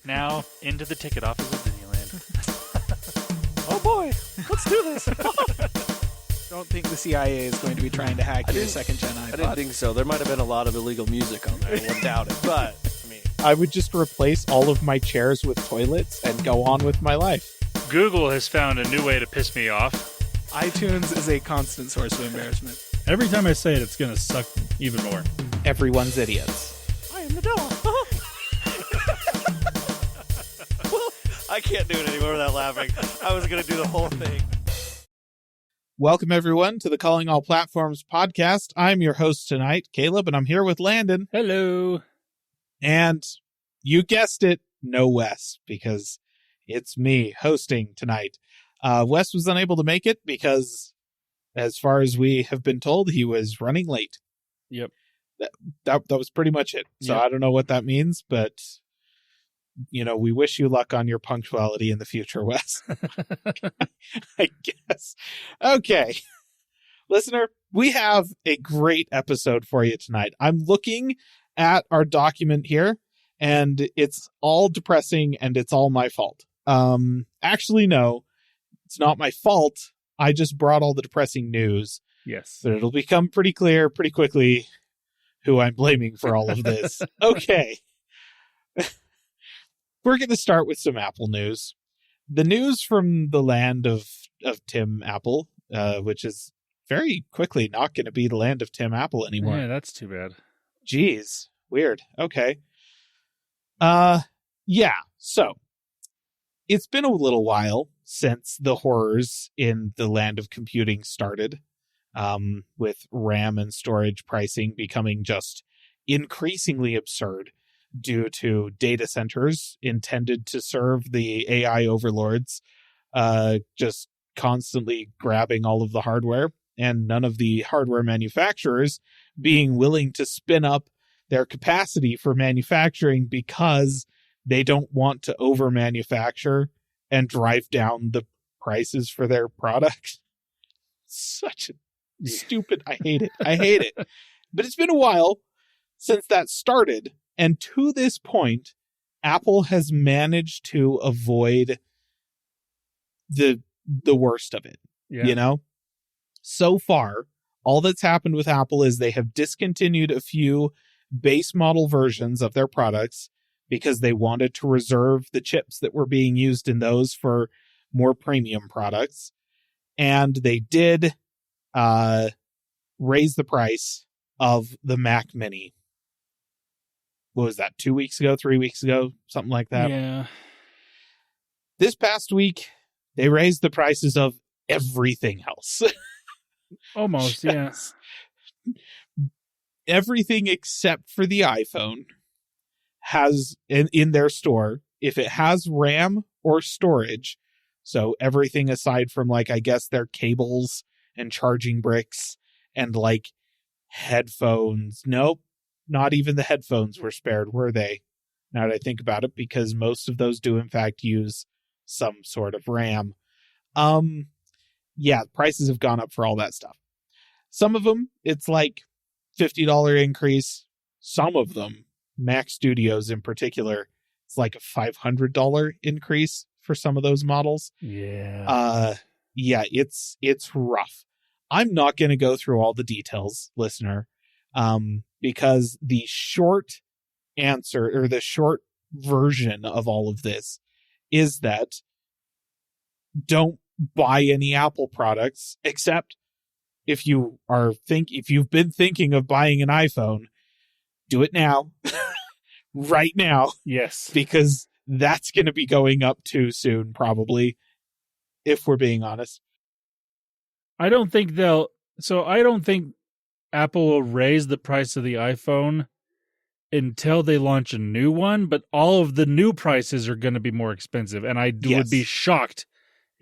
Now, into the ticket office of Disneyland. Oh boy, let's do this. Don't think the CIA is going to be trying to hack your second-gen iPod. I didn't think so. There might have been a lot of illegal music on there. I wouldn't doubt it. But, I mean, I would just replace all of my chairs with toilets and go on with my life. Google has found a new way to piss me off. iTunes is a constant source of embarrassment. Every time I say it, it's going to suck even more. Everyone's idiots. I am the dog. I can't do it anymore without laughing. I was going to do the whole thing. Welcome, everyone, to the Calling All Platforms podcast. I'm your host tonight, Caleb, and I'm here with Landen. Hello. And you guessed it, no Wes, because it's me hosting tonight. Wes was unable to make it because, as far as we have been told, he was running late. Yep. That was pretty much it. So Yep. I don't know what that means, but, you know, we wish you luck on your punctuality in the future, Wes. I guess. Okay. Listener, we have a great episode for you tonight. I'm looking at our document here, and it's all depressing, and it's all my fault. Actually, no, it's not my fault. I just brought all the depressing news. Yes. But it'll become pretty clear pretty quickly who I'm blaming for all of this. Okay. We're going to start with some Apple news. The news from the land of Tim Apple, which is very quickly not going to be the land of Tim Apple anymore. Yeah, that's too bad. Jeez. Weird. Okay. Yeah. So it's been a little while since the horrors in the land of computing started, with RAM and storage pricing becoming just increasingly absurd due to data centers intended to serve the AI overlords, just constantly grabbing all of the hardware, and none of the hardware manufacturers being willing to spin up their capacity for manufacturing because they don't want to over manufacture and drive down the prices for their product. Such a stupid, I hate it. I hate it. But it's been a while since that started. And to this point, Apple has managed to avoid the worst of it. Yeah. You know? So far, all that's happened with Apple is they have discontinued a few base model versions of their products because they wanted to reserve the chips that were being used in those for more premium products. And they did raise the price of the Mac Mini. What was that, 2 weeks ago, 3 weeks ago? Something like that. Yeah. This past week, they raised the prices of everything else. Almost, yeah. Everything except for the iPhone has in their store, if it has RAM or storage, so everything aside from, like, I guess their cables and charging bricks and, like, headphones. Nope, not even the headphones were spared, were they? Now that I think about it, because most of those do in fact use some sort of RAM. Yeah, prices have gone up for all that stuff. Some of them, it's like $50 increase. Some of them, Mac Studios in particular, it's like a $500 increase for some of those models. Yeah. Yeah, it's rough. I'm not going to go through all the details, listener, because the short answer, or the short version of all of this, is that don't buy any Apple products, except if you've been thinking of buying an iPhone, do it now. Right now. Yes. Because that's going to be going up too soon, probably, if we're being honest. I don't think Apple will raise the price of the iPhone until they launch a new one, but all of the new prices are going to be more expensive. And I would be shocked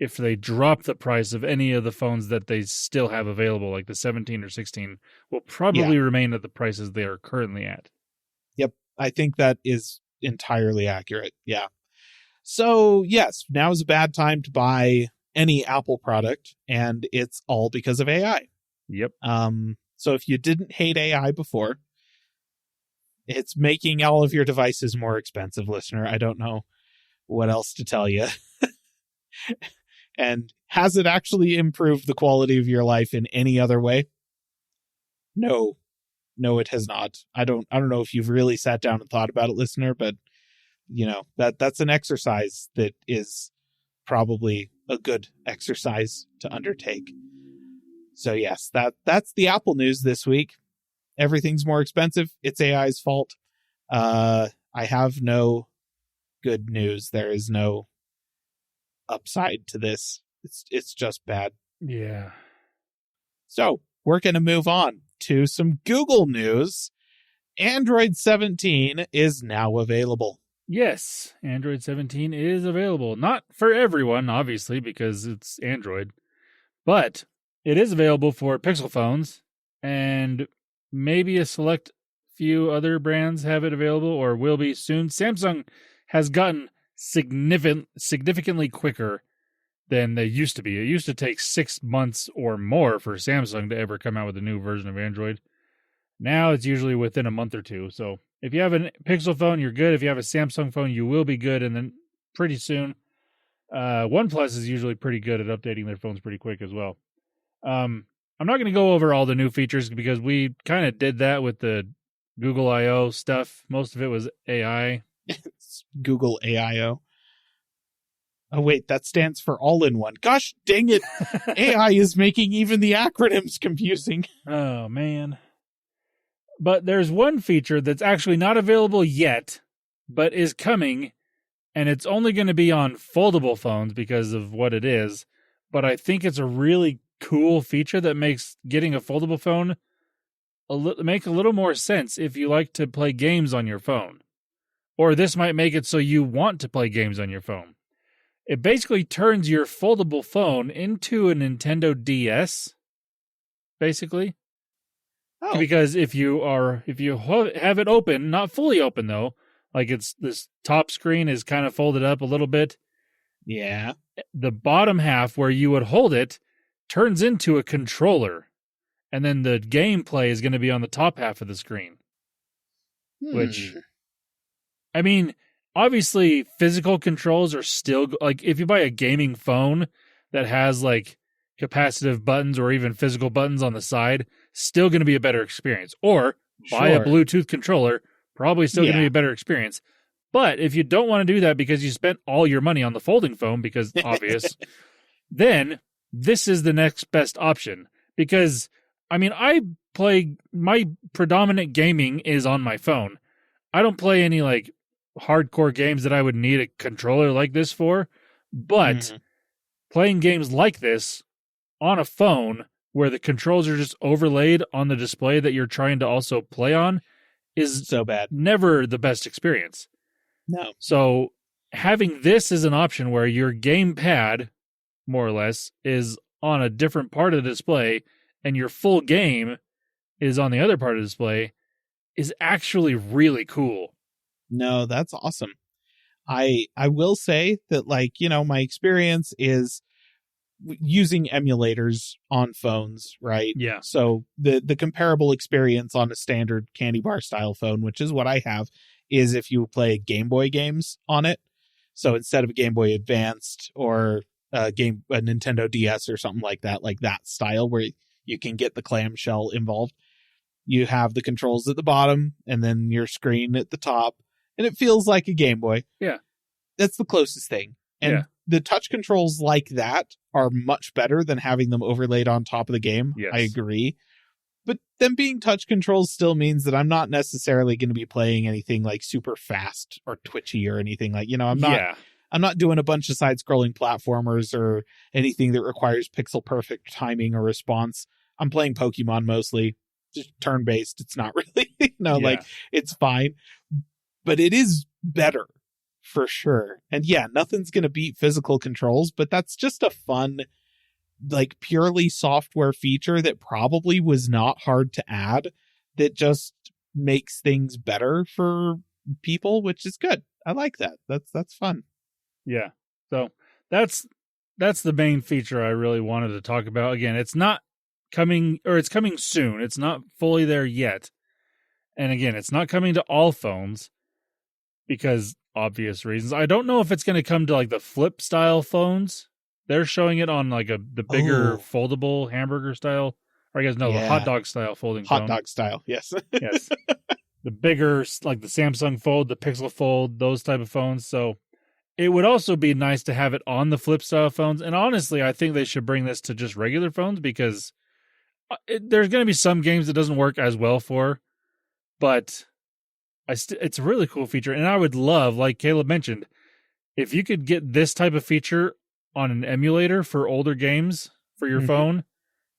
if they drop the price of any of the phones that they still have available, like the 17 or 16, will probably remain at the prices they are currently at. Yep, I think that is entirely accurate. Yeah. So, yes, now is a bad time to buy any Apple product, and it's all because of AI. Yep. So if you didn't hate AI before, It's making all of your devices more expensive, listener. I don't know what else to tell you. And has it actually improved the quality of your life in any other way? No, it has not. I don't know if you've really sat down and thought about it, listener, but that's an exercise that is probably a good exercise to undertake. So yes, that's the Apple news this week. Everything's more expensive. It's AI's fault. I have no good news. There is no upside to this. It's just bad. Yeah. So we're going to move on to some Google news. Android 17 is now available. Yes, Android 17 is available. Not for everyone, obviously, because it's Android. But it is available for Pixel phones, and maybe a select few other brands have it available or will be soon. Samsung has gotten significantly quicker than they used to be. It used to take 6 months or more for Samsung to ever come out with a new version of Android. Now it's usually within a month or two. So if you have a Pixel phone, you're good. If you have a Samsung phone, you will be good. And then pretty soon, OnePlus is usually pretty good at updating their phones pretty quick as well. I'm not going to go over all the new features because we kind of did that with the Google I.O. stuff. Most of it was AI. Google AIO. Oh, wait, that stands for all-in-one. Gosh dang it. AI is making even the acronyms confusing. Oh, man. But there's one feature that's actually not available yet, but is coming, and it's only going to be on foldable phones because of what it is. But I think it's a really cool feature that makes getting a foldable phone make a little more sense if you like to play games on your phone. Or this might make it so you want to play games on your phone. It basically turns your foldable phone into a Nintendo DS, basically. Oh. Because if you have it open, not fully open though, like this top screen is kind of folded up a little bit. Yeah. The bottom half where you would hold it turns into a controller. And then the gameplay is going to be on the top half of the screen. Which, I mean, obviously physical controls are still, like if you buy a gaming phone that has like capacitive buttons or even physical buttons on the side, still going to be a better experience. Or buy a Bluetooth controller, probably still going to be a better experience. But if you don't want to do that because you spent all your money on the folding phone, because obvious, then this is the next best option. Because, I mean, my predominant gaming is on my phone. I don't play any like hardcore games that I would need a controller like this for. But playing games like this on a phone where the controls are just overlaid on the display that you're trying to also play on is so bad. Never the best experience. No. So having this as an option where your gamepad, more or less, is on a different part of the display and your full game is on the other part of the display is actually really cool. No, that's awesome. I will say that, like, you know, my experience is using emulators on phones, right? Yeah. So the comparable experience on a standard candy bar style phone, which is what I have, is if you play Game Boy games on it. So instead of a Game Boy Advanced or a Nintendo DS or something like that style where you can get the clamshell involved, you have the controls at the bottom and then your screen at the top, and it feels like a Game Boy. Yeah. That's the closest thing. And the touch controls like that are much better than having them overlaid on top of the game. Yes. I agree. But them being touch controls still means that I'm not necessarily going to be playing anything like super fast or twitchy or anything like, you know, I'm not doing a bunch of side-scrolling platformers or anything that requires pixel perfect timing or response. I'm playing Pokemon mostly, just turn-based. It's not really, like it's fine, but it is better for sure. And yeah, nothing's going to beat physical controls, but that's just a fun, like purely software feature that probably was not hard to add that just makes things better for people, which is good. I like that. That's fun. Yeah. So that's the main feature I really wanted to talk about. Again, it's not coming, or it's coming soon. It's not fully there yet. And again, it's not coming to all phones because obvious reasons. I don't know if it's going to come to like the flip style phones. They're showing it on like the bigger foldable hamburger style, or I guess no, the hot dog style folding phone. Hot dog style, yes. Yes. The bigger, like the Samsung Fold, the Pixel Fold, those type of phones. So it would also be nice to have it on the flip style phones. And honestly, I think they should bring this to just regular phones because there's going to be some games it doesn't work as well for, but it's a really cool feature. And I would love, like Caleb mentioned, if you could get this type of feature on an emulator for older games for your phone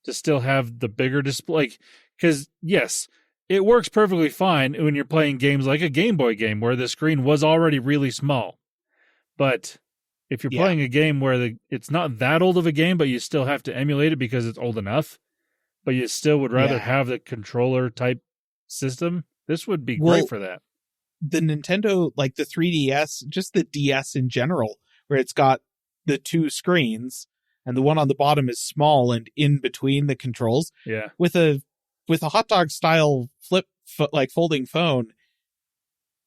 to still have the bigger display. Because, yes, it works perfectly fine when you're playing games like a Game Boy game where the screen was already really small. But if you're playing a game where it's not that old of a game, but you still have to emulate it because it's old enough, but you still would rather have the controller type system, this would be great for that. The Nintendo, like the 3DS, just the DS in general, where it's got the two screens and the one on the bottom is small and in between the controls. Yeah. With a hot dog style folding phone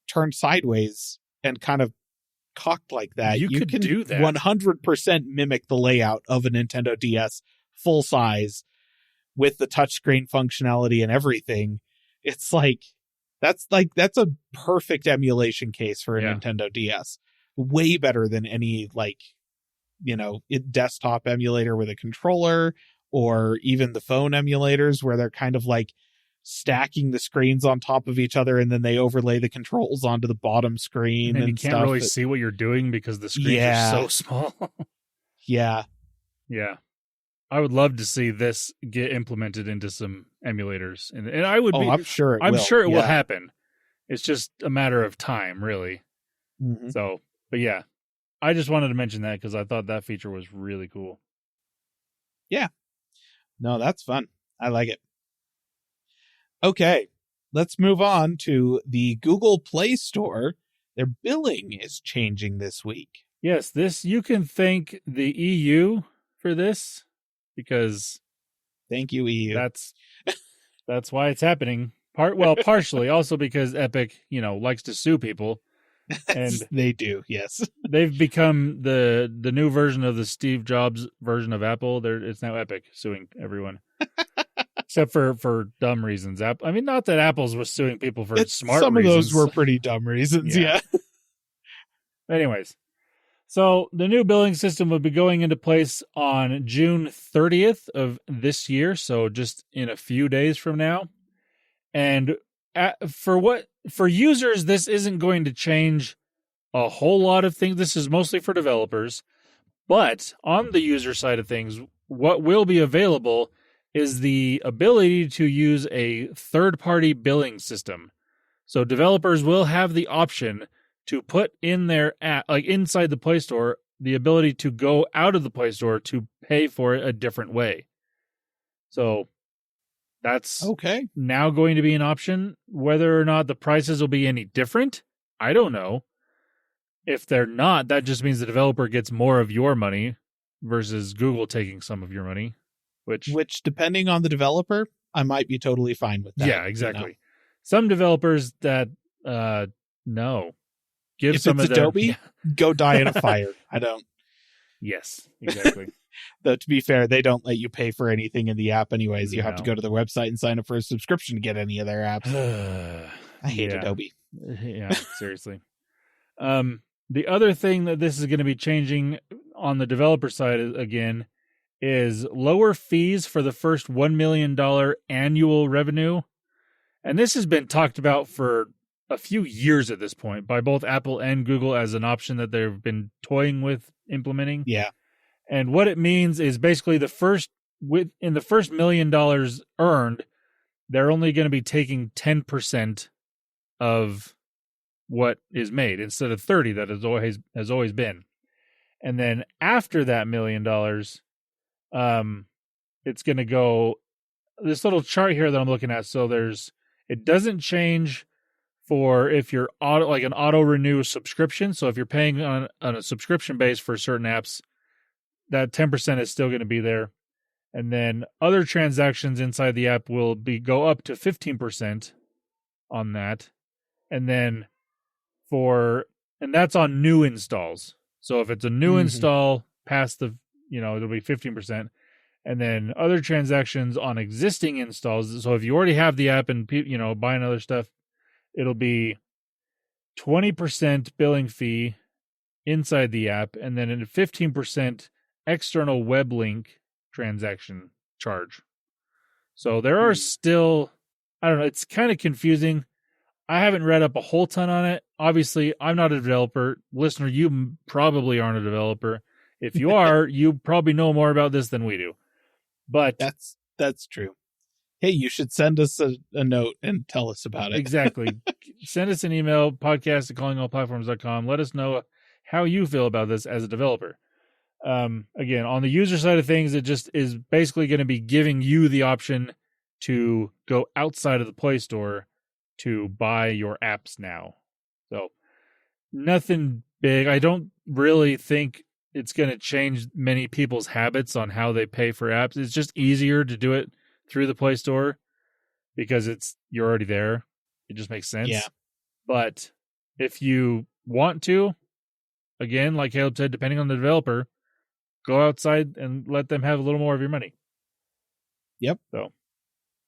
turned sideways and kind of cocked like that, you can do that. 100% mimic the layout of a Nintendo DS full size with the touchscreen functionality and everything. It's that's a perfect emulation case for a Nintendo DS. Way better than any desktop emulator with a controller, or even the phone emulators where they're kind of like stacking the screens on top of each other and then they overlay the controls onto the bottom screen. And you can't really see what you're doing because the screens are so small. Yeah. Yeah. I would love to see this get implemented into some emulators. And I would I'm sure it will. I'm sure it will happen. It's just a matter of time, really. Mm-hmm. So, but yeah. I just wanted to mention that because I thought that feature was really cool. Yeah. No, that's fun. I like it. Okay. Let's move on to the Google Play Store. Their billing is changing this week. Yes, you can thank the EU for this because thank you, EU. That's why it's happening. Partially also because Epic, likes to sue people. And they do, yes. They've become the new version of the Steve Jobs version of Apple. It's now Epic suing everyone. Except for dumb reasons. Not that Apple's was suing people for smart reasons. Some of those were pretty dumb reasons, yeah. Anyways, so the new billing system will be going into place on June 30th of this year, so just in a few days from now. And for users, this isn't going to change a whole lot of things. This is mostly for developers. But on the user side of things, what will be available is the ability to use a third-party billing system. So developers will have the option to put in their app, like inside the Play Store, the ability to go out of the Play Store to pay for it a different way. So that's now going to be an option. Whether or not the prices will be any different, I don't know. If they're not, that just means the developer gets more of your money versus Google taking some of your money. Which depending on the developer, I might be totally fine with that. Yeah, exactly. Some developers that no. If some it's Adobe, go die in a fire. I don't. Yes, exactly. Though to be fair, they don't let you pay for anything in the app anyways. You have to go to their website and sign up for a subscription to get any of their apps. I hate Adobe. Yeah, seriously. The other thing that this is going to be changing on the developer side again is lower fees for the first $1 million annual revenue. And this has been talked about for a few years at this point by both Apple and Google as an option that they've been toying with implementing. Yeah. And what it means is basically in the first $1 million earned, they're only going to be taking 10% of what is made instead of 30 that has always been. And then after that $1 million, it's going to go this little chart here that I'm looking at. So it doesn't change for if you're an auto renew subscription. So if you're paying on a subscription base for certain apps, that 10% is still going to be there. And then other transactions inside the app will go up to 15%. on that. And then and that's on new installs. So if it's a new install past it'll be 15%. And then other transactions on existing installs. So if you already have the app and, buying other stuff, it'll be 20% billing fee inside the app, and then a 15% external web link transaction charge. So there are still, I don't know, it's kind of confusing. I haven't read up a whole ton on it. Obviously, I'm not a developer. Listener, you probably aren't a developer. If you are, you probably know more about this than we do. But that's true. Hey, you should send us a note and tell us about it. Exactly. Send us an email, podcast@callingallplatforms.com. Let us know how you feel about this as a developer. Again, on the user side of things, it just is basically going to be giving you the option to go outside of the Play Store to buy your apps now. So nothing big. I don't really think it's going to change many people's habits on how they pay for apps. It's just easier to do it through the Play Store because you're already there. It just makes sense. Yeah. But if you want to, again, like Caleb said, depending on the developer, go outside and let them have a little more of your money. Yep. So,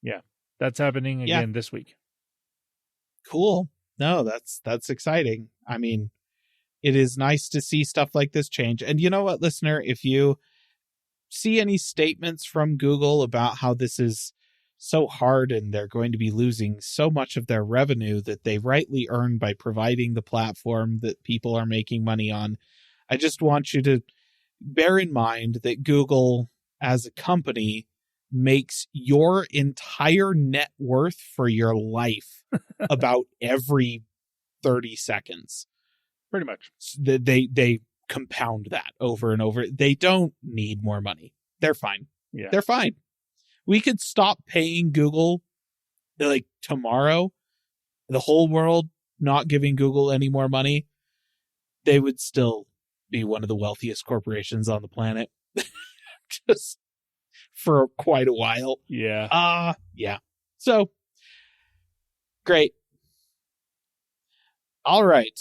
yeah, that's happening again this week. Cool. No, that's exciting. I mean, it is nice to see stuff like this change. And you know what, listener, if you see any statements from Google about how this is so hard and they're going to be losing so much of their revenue that they rightly earn by providing the platform that people are making money on, I just want you to bear in mind that Google as a company makes your entire net worth for your life about every 30 seconds. Pretty much. They compound that over and over. They don't need more money. They're fine. Yeah. They're fine. We could stop paying Google like tomorrow, the whole world not giving Google any more money. They would still be one of the wealthiest corporations on the planet. Just for quite a while. Yeah. Yeah. So, great. All right.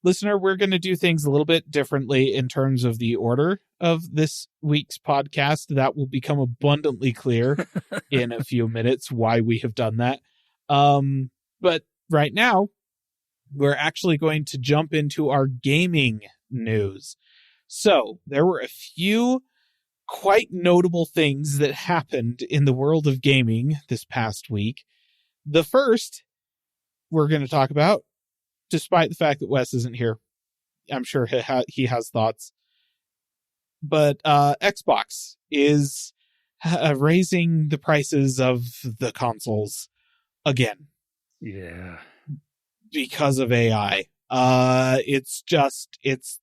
Listener, we're going to do things a little bit differently in terms of the order of this week's podcast. That will become abundantly clear in a few minutes why we have done that. But right now, we're actually going to jump into our gaming news. So there were a few quite notable things that happened in the world of gaming this past week. The first we're going to talk about, despite the fact that Wes isn't here, I'm sure he has thoughts. But Xbox is raising the prices of the consoles again. Yeah. Because of AI. It's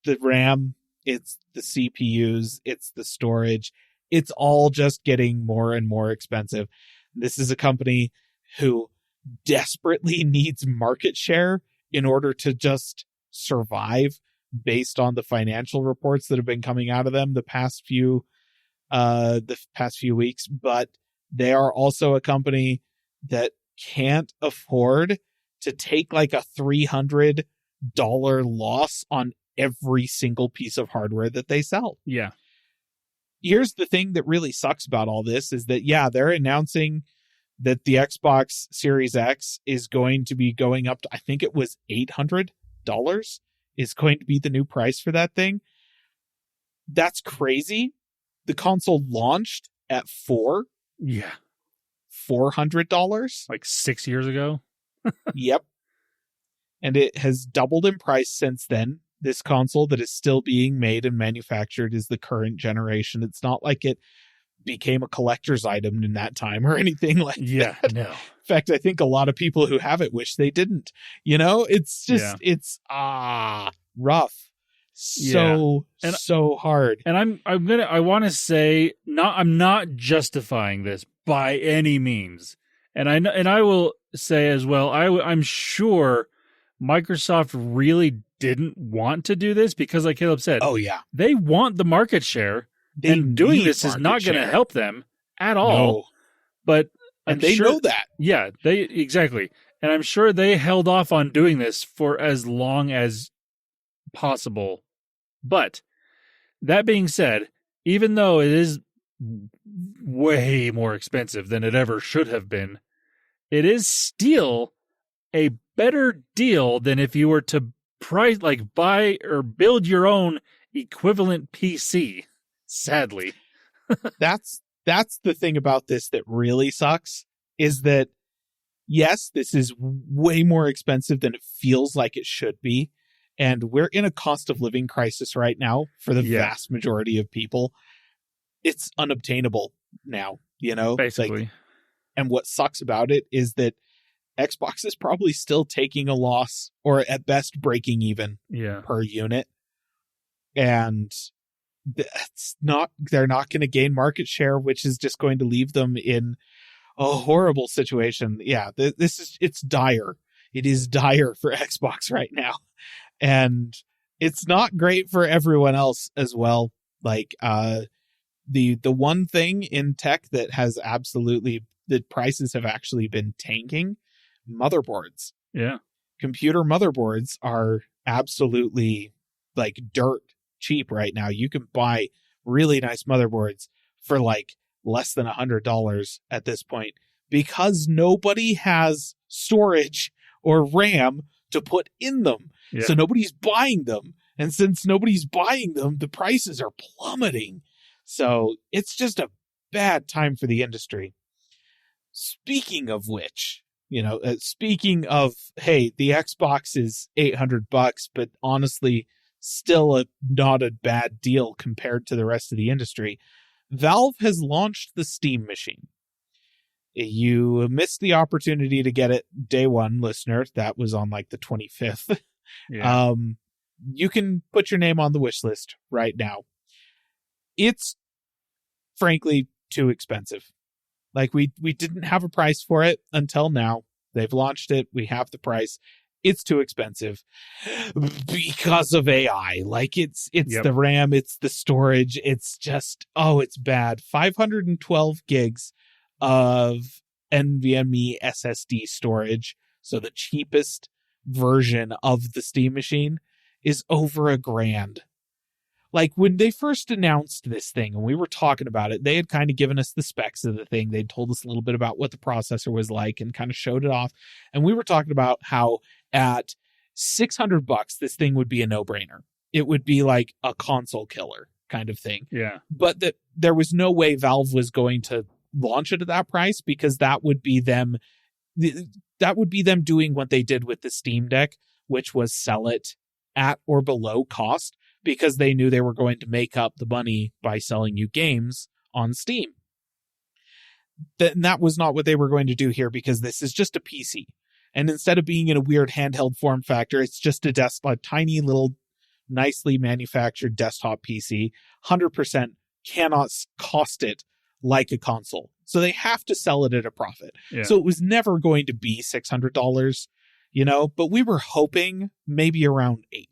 the RAM, it's the CPUs, it's the storage. It's all just getting more and more expensive. This is a company who desperately needs market share in order to just survive based on the financial reports that have been coming out of them the past few weeks. But they are also a company that can't afford to take like a $300 loss on every single piece of hardware that they sell. Yeah. Here's the thing that really sucks about all this is that, yeah, they're announcing that the Xbox Series X is going to be going up to, I think it was $800 is going to be the new price for that thing. That's crazy. The console launched at $400. Like 6 years ago. Yep. And it has doubled in price since then. This console that is still being made and manufactured is the current generation. It's not like it became a collector's item in that time or anything like that. No. In fact, I think a lot of people who have it wish they didn't. You know, it's just, it's rough. So hard. And I want to say, I'm not justifying this by any means. And I will say as well, I'm sure Microsoft really didn't want to do this because, like Caleb said, they want the market share, and doing this is not going to help them at all. No. But they know that. Yeah, exactly. And I'm sure they held off on doing this for as long as possible. But that being said, even though it is way more expensive than it ever should have been, it is still a better deal than if you were to buy or build your own equivalent PC. Sadly. That's the thing about this that really sucks, is that yes, this is way more expensive than it feels like it should be. And we're in a cost of living crisis right now for the vast majority of people. It's unobtainable now, Basically. And what sucks about it is that Xbox is probably still taking a loss, or at best breaking even per unit. And they're not going to gain market share, which is just going to leave them in a horrible situation. Yeah, it's dire. It is dire for Xbox right now. And it's not great for everyone else as well. Like, the one thing in tech that has the prices have actually been tanking, motherboards. Yeah. Computer motherboards are absolutely like dirt cheap right now. You can buy really nice motherboards for like less than $100 at this point, because nobody has storage or RAM to put in them. Yeah. So nobody's buying them. And since nobody's buying them, the prices are plummeting. So it's just a bad time for the industry. Speaking of which, speaking of, hey, the Xbox is $800, but honestly, still not a bad deal compared to the rest of the industry. Valve has launched the Steam machine. You missed the opportunity to get it day one, listener. That was on like the 25th. Yeah. You can put your name on the wish list right now. It's frankly too expensive. Like we didn't have a price for it until now. They've launched it. We have the price. It's too expensive because of AI. Like it's the RAM, it's the storage. It's just, it's bad. 512 gigs of NVMe SSD storage. So the cheapest version of the Steam machine is over $1,000. Like when they first announced this thing and we were talking about it, they had kind of given us the specs of the thing. They'd told us a little bit about what the processor was like and kind of showed it off. And we were talking about how at $600, this thing would be a no-brainer. It would be like a console killer kind of thing. Yeah. But there was no way Valve was going to launch it at that price, because that would be them doing what they did with the Steam Deck, which was sell it at or below cost, because they knew they were going to make up the money by selling you games on Steam. That was not what they were going to do here, because this is just a PC. And instead of being in a weird handheld form factor, it's just a tiny little nicely manufactured desktop PC. 100% cannot cost it like a console. So they have to sell it at a profit. Yeah. So it was never going to be $600, but we were hoping maybe around $800.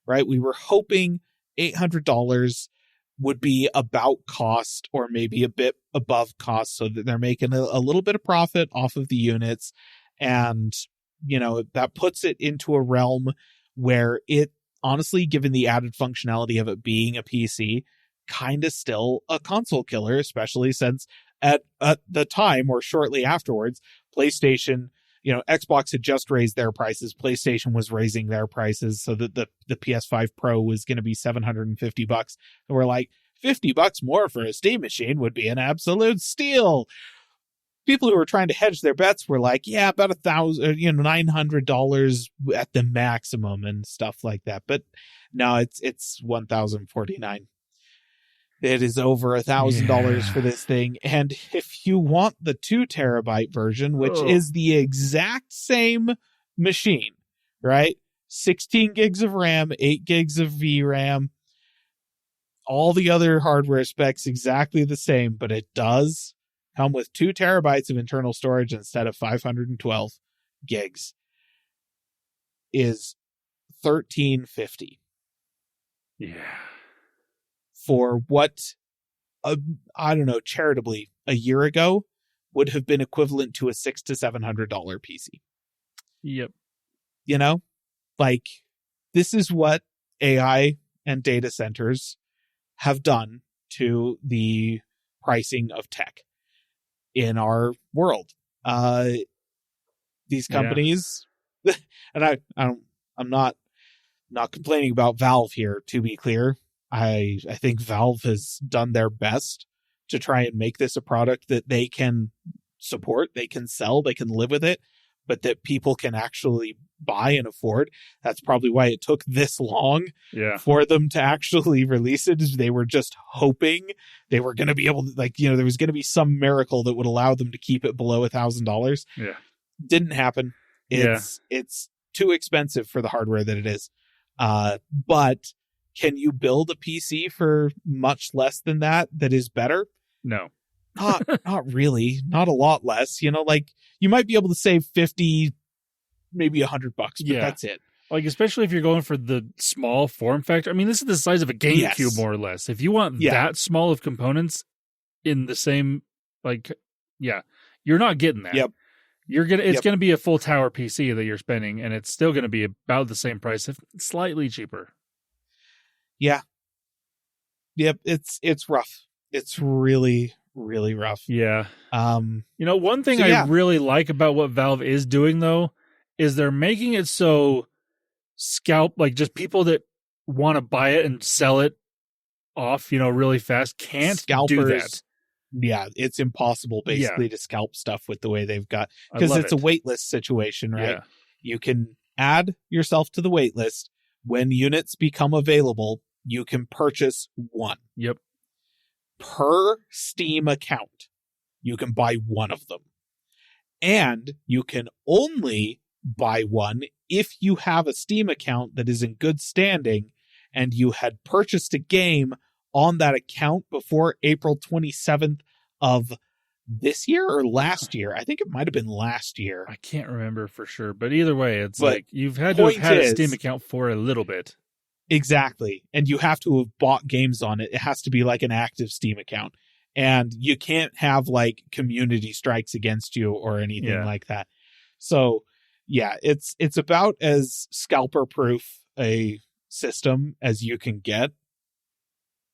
Right? We were hoping $800 would be about cost, or maybe a bit above cost, so that they're making a little bit of profit off of the units. And, that puts it into a realm where it, honestly, given the added functionality of it being a PC, kind of still a console killer, especially since at the time or shortly afterwards, PlayStation, Xbox had just raised their prices. PlayStation was raising their prices so that the PS5 Pro was going to be $750. And we're like, $50 more for a Steam machine would be an absolute steal. People who were trying to hedge their bets were like, yeah, about $900 at the maximum and stuff like that. But no, it's $1,049. It is over $1,000 for this thing. And if you want the 2 terabyte version, which is the exact same machine, right? 16 gigs of RAM, 8 gigs of VRAM, all the other hardware specs exactly the same, but it does come with 2 terabytes of internal storage instead of 512 gigs, is $1,350. Yeah. For what, I don't know, charitably, a year ago would have been equivalent to a $600 to $700 PC. Yep. You know, like this is what AI and data centers have done to the pricing of tech in our world. These companies, and I'm not complaining about Valve here, to be clear. I think Valve has done their best to try and make this a product that they can support, they can sell, they can live with it, but that people can actually buy and afford. That's probably why it took this long for them to actually release it, is they were just hoping they were going to be able to, like, you know, there was going to be some miracle that would allow them to keep it below $1,000. Yeah. Didn't happen. It's too expensive for the hardware that it is. But can you build a PC for much less than that is better? No. Not really. Not a lot less. You know, like you might be able to save 50, maybe $100, but that's it. Like, especially if you're going for the small form factor. I mean, this is the size of a GameCube, more or less. If you want that small of components in the same, like, you're not getting that. Yep. It's going to be a full tower PC that you're spending, and it's still going to be about the same price, if slightly cheaper. Yeah. Yep. It's rough. It's really, really rough. Yeah. You know, one thing I really like about what Valve is doing, though, is they're making it so like just people that want to buy it and sell it off, you know, really fast can't do that. Yeah, it's impossible basically to scalp stuff with the way they've got, because it's a waitlist situation, right? Yeah. You can add yourself to the waitlist. When units become available, you can purchase one. Yep. Per Steam account, you can buy one of them. And you can only buy one if you have a Steam account that is in good standing and you had purchased a game on that account before April 27th of this year or last year. I think it might have been last year. I can't remember for sure, but either way, it's like you've had to have had a Steam account for a little bit. Exactly. And you have to have bought games on it. It has to be like an active Steam account. And you can't have like community strikes against you or anything like that. So yeah, it's about as scalper proof a system as you can get.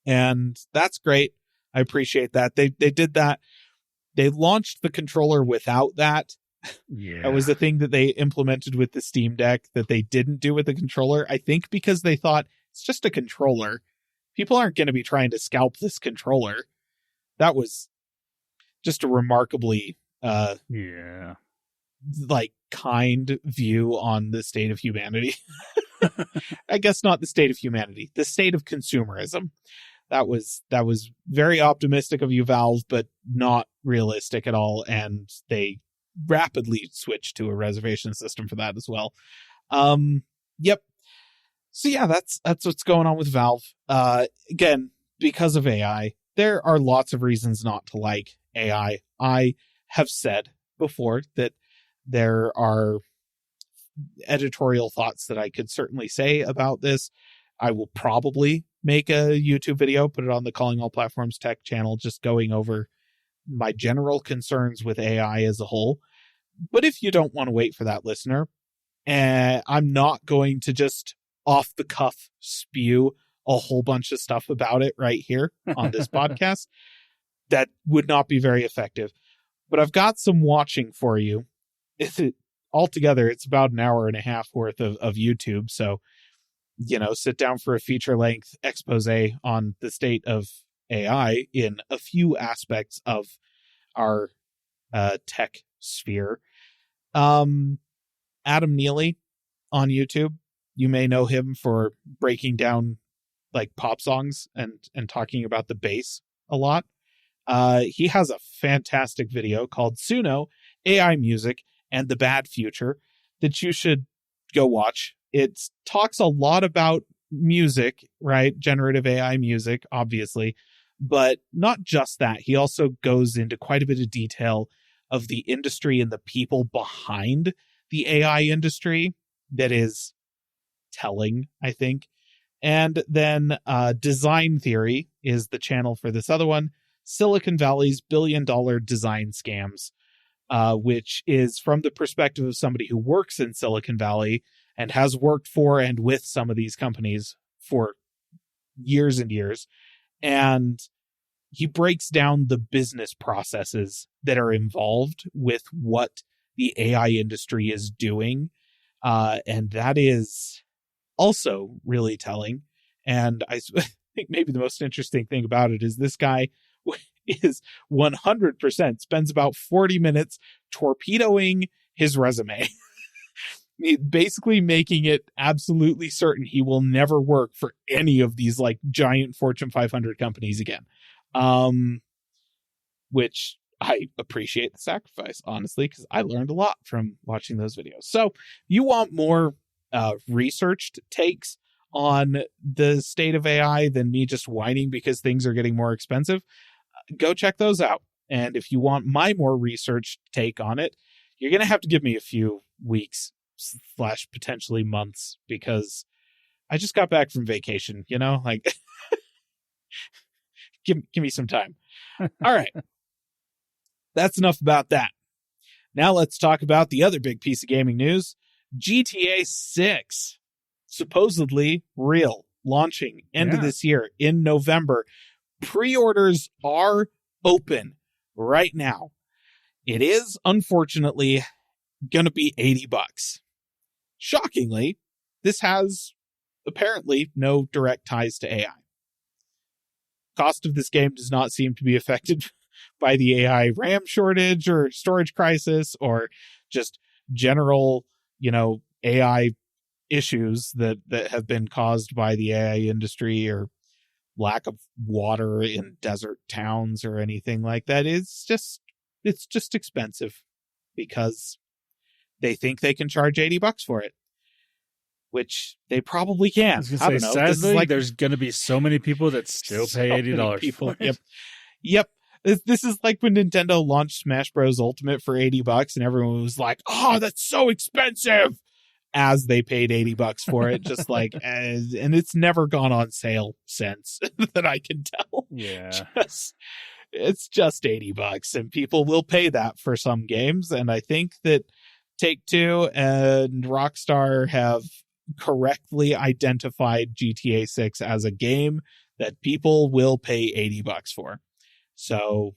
And that's great. I appreciate that. They did that. They launched the controller without that. Yeah. That was the thing that they implemented with the Steam Deck that they didn't do with the controller. I think because they thought it's just a controller. People aren't going to be trying to scalp this controller. That was just a remarkably like kind view on the state of humanity. I guess not the state of humanity, the state of consumerism. That was very optimistic of you, Valve, but not realistic at all. And they rapidly switched to a reservation system for that as well. Yep. So yeah, that's what's going on with Valve. Again, because of AI, there are lots of reasons not to like AI. I have said before that there are editorial thoughts that I could certainly say about this. I will probably make a YouTube video, put it on the Calling All Platforms Tech channel, just going over my general concerns with AI as a whole. But if you don't want to wait for that, listener, I'm not going to just off the cuff spew a whole bunch of stuff about it right here on this podcast. That would not be very effective. But I've got some watching for you. Altogether, it's about an hour and a half worth of YouTube. So, you know, sit down for a feature-length expose on the state of AI in a few aspects of our tech sphere. Adam Neely on YouTube. You may know him for breaking down like pop songs and talking about the bass a lot. He has a fantastic video called Suno, AI Music and the Bad Future that you should go watch. It talks a lot about music, right? Generative AI music, obviously, but not just that. He also goes into quite a bit of detail of the industry and the people behind the AI industry that is telling, I think. And then Design Theory is the channel for this other one, Silicon Valley's $1 billion design scams. which is from the perspective of somebody who works in Silicon Valley and has worked for and with some of these companies for years and years. And he breaks down the business processes that are involved with what the AI industry is doing. And that is also really telling. And I think maybe the most interesting thing about it is this guy is 100% spends about 40 minutes torpedoing his resume. Basically making it absolutely certain he will never work for any of these like giant Fortune 500 companies again. Which I appreciate the sacrifice, honestly, because I learned a lot from watching those videos. So you want more researched takes on the state of AI than me just whining because things are getting more expensive, go check those out. And if you want my more researched take on it, you're going to have to give me a few weeks / potentially months, because I just got back from vacation, like give me some time. All right. That's enough about that. Now let's talk about the other big piece of gaming news. GTA 6, supposedly real, launching end of this year in November. Pre-orders are open right now. It is, unfortunately, going to be $80. Shockingly, this has apparently no direct ties to AI. Cost of this game does not seem to be affected by the AI RAM shortage or storage crisis or just general, AI issues that have been caused by the AI industry or lack of water in desert towns or anything like that. It's just expensive because they think they can charge $80 for it, which they probably can. I was gonna I don't say, know. sadly, there's going to be so many people that still pay $80 for it. Yep. This is like when Nintendo launched Smash Bros. Ultimate for $80 and everyone was like, oh, that's so expensive, as they paid $80 for it, just like, and it's never gone on sale since that I can tell. Yeah. It's just $80 and people will pay that for some games. And I think that Take-Two and Rockstar have correctly identified GTA 6 as a game that people will pay $80 for. So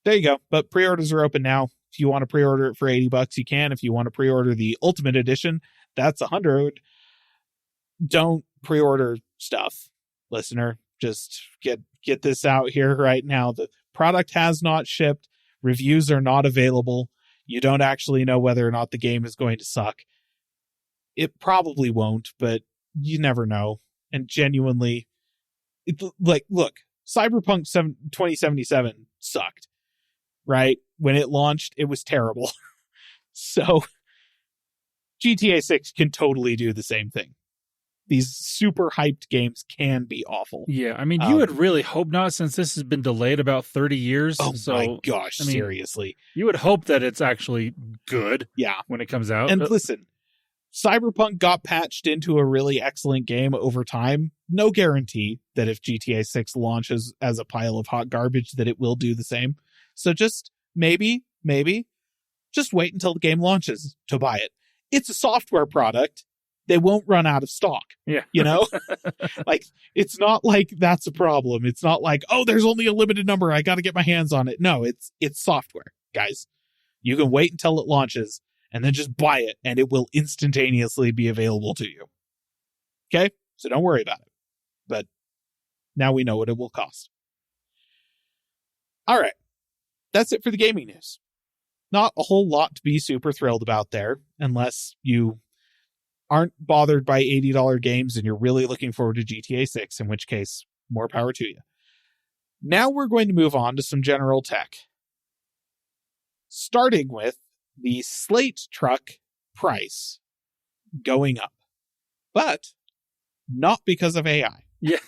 there you go. But pre-orders are open now. If you want to pre-order it for $80, you can. If you want to pre-order the Ultimate Edition, that's $100. Don't pre-order stuff, listener. Just get this out here right now. The product has not shipped. Reviews are not available. You don't actually know whether or not the game is going to suck. It probably won't, but you never know. And genuinely, look, Cyberpunk 2077 sucked, right? When it launched, it was terrible. So GTA 6 can totally do the same thing. These super hyped games can be awful. Yeah, I mean, you would really hope not, since this has been delayed about 30 years. Oh so, my gosh, seriously. You would hope that it's actually good when it comes out. And listen, Cyberpunk got patched into a really excellent game over time. No guarantee that if GTA 6 launches as a pile of hot garbage that it will do the same. So just maybe, just wait until the game launches to buy it. It's a software product. They won't run out of stock. Yeah. Like, it's not like that's a problem. It's not like, oh, there's only a limited number, I got to get my hands on it. No, it's software, guys. You can wait until it launches and then just buy it and it will instantaneously be available to you. Okay? So don't worry about it. But now we know what it will cost. All right. That's it for the gaming news. Not a whole lot to be super thrilled about there, unless you aren't bothered by $80 games and you're really looking forward to GTA 6, in which case, more power to you. Now we're going to move on to some general tech. Starting with the Slate Truck price going up. But not because of AI. Yeah.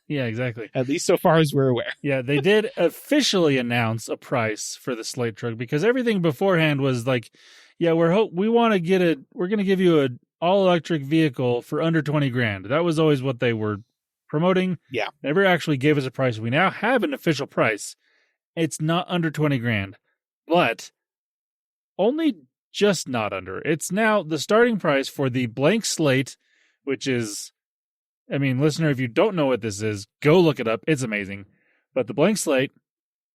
Yeah, exactly. At least so far as we're aware. Yeah, they did officially announce a price for the Slate Truck, because everything beforehand was like, yeah, we're going to give you a all-electric vehicle for under $20,000. That was always what they were promoting. Yeah. Never actually gave us a price. We now have an official price. It's not under $20,000, but only just not under. It's now the starting price for the blank slate, which is, I mean, listener, if you don't know what this is, go look it up. It's amazing. But the blank slate,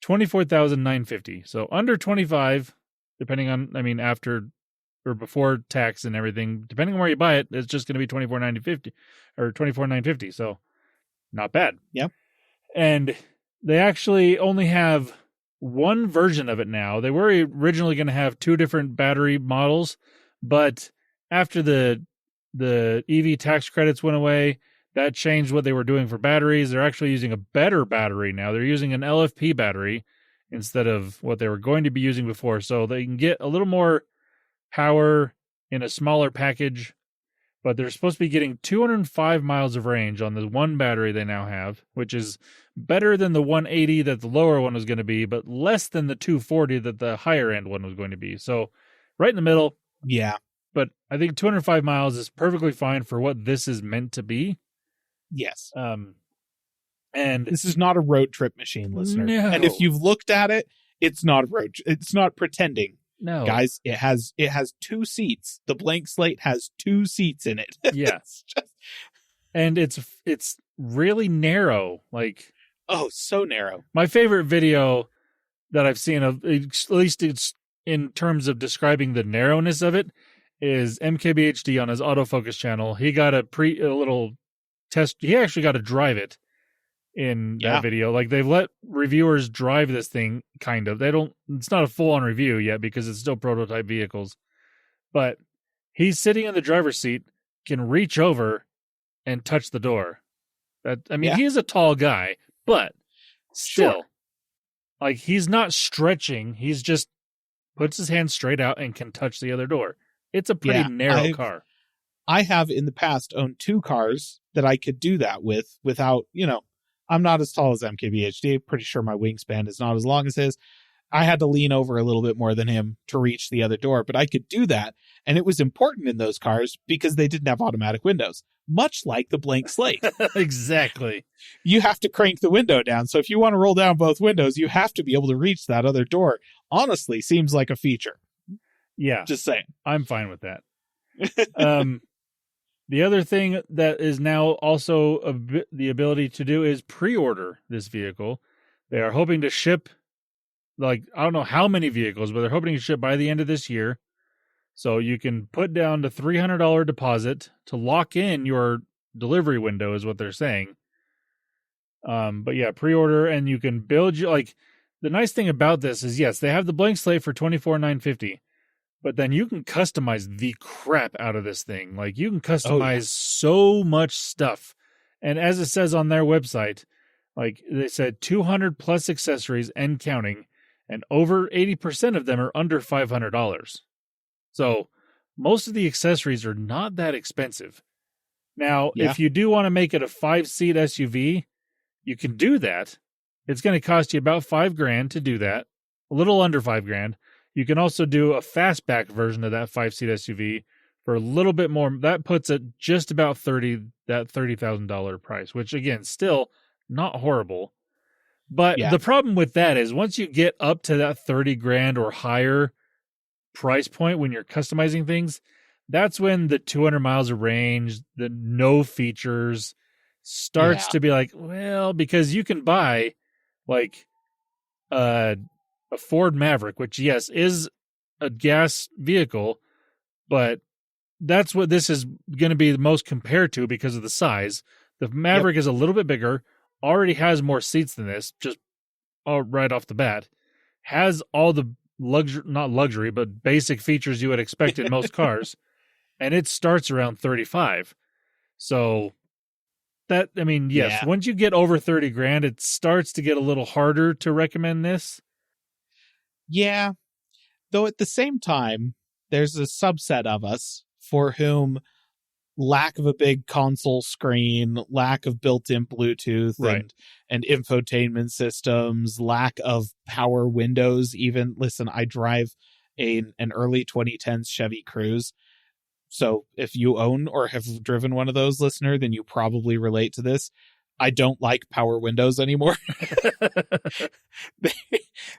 $24,950. So under 25, depending on, I mean, after or before tax and everything, depending on where you buy it, it's just going to be $24,950 or $24,950. So not bad. Yep. And they actually only have one version of it now. They were originally going to have two different battery models, but after the EV tax credits went away, that changed what they were doing for batteries. They're actually using a better battery now. They're using an LFP battery instead of what they were going to be using before. So they can get a little more power in a smaller package, but they're supposed to be getting 205 miles of range on the one battery they now have, which is better than the 180 that the lower one was going to be, but less than the 240 that the higher end one was going to be. So right in the middle. Yeah. But I think 205 miles is perfectly fine for what this is meant to be. Yes. And this is not a road trip machine, listener. No. And if you've looked at it, it's not it's not pretending. No. Guys, it has two seats. The blank slate has two seats in it. Yeah. Just... And it's really narrow. Like, oh, so narrow. My favorite video that I've seen of, at least it's in terms of describing the narrowness of it, is MKBHD on his autofocus channel. He got a little test. He actually got to drive it in that video. Like, they've let reviewers drive this thing, kind of. It's not a full-on review yet because it's still prototype vehicles. But he's sitting in the driver's seat, can reach over and touch the door. He is a tall guy, but still, sure. Like, he's not stretching. He's just puts his hand straight out and can touch the other door. It's a pretty narrow car. I have in the past owned two cars that I could do that with without, I'm not as tall as MKBHD. Pretty sure my wingspan is not as long as his. I had to lean over a little bit more than him to reach the other door, but I could do that. And it was important in those cars because they didn't have automatic windows, much like the blank slate. Exactly. You have to crank the window down. So if you want to roll down both windows, you have to be able to reach that other door. Honestly, seems like a feature. Yeah. Just saying. I'm fine with that. The other thing that is now also the ability to do is pre-order this vehicle. They are hoping to ship, I don't know how many vehicles, but they're hoping to ship by the end of this year. So you can put down the $300 deposit to lock in your delivery window is what they're saying. But yeah, pre-order, and you can build the nice thing about this is, yes, they have the blank slate for $24,950. But then you can customize the crap out of this thing. Like, you can customize so much stuff. And as it says on their website, like they said, 200 plus accessories and counting, and over 80% of them are under $500. So most of the accessories are not that expensive. Now, if you do want to make it a 5-seat SUV, you can do that. It's going to cost you about $5,000 to do that. A little under $5,000. You can also do a fastback version of that 5-seat SUV for a little bit more. That puts it just about $30,000 price, which again, still not horrible. But the problem with that is once you get up to that $30,000 or higher price point when you're customizing things, that's when the 200 miles of range, the no features starts to be like, well, because you can buy a Ford Maverick, which, yes, is a gas vehicle, but that's what this is going to be the most compared to because of the size. The Maverick is a little bit bigger, already has more seats than this, just right off the bat, has all the not luxury, but basic features you would expect in most cars, and it starts around $35,000. So that, once you get over $30,000, it starts to get a little harder to recommend this. Yeah, though at the same time, there's a subset of us for whom lack of a big console screen, lack of built-in Bluetooth and infotainment systems, lack of power windows even. Listen, I drive an early 2010s Chevy Cruze. So if you own or have driven one of those, listener, then you probably relate to this. I don't like power windows anymore.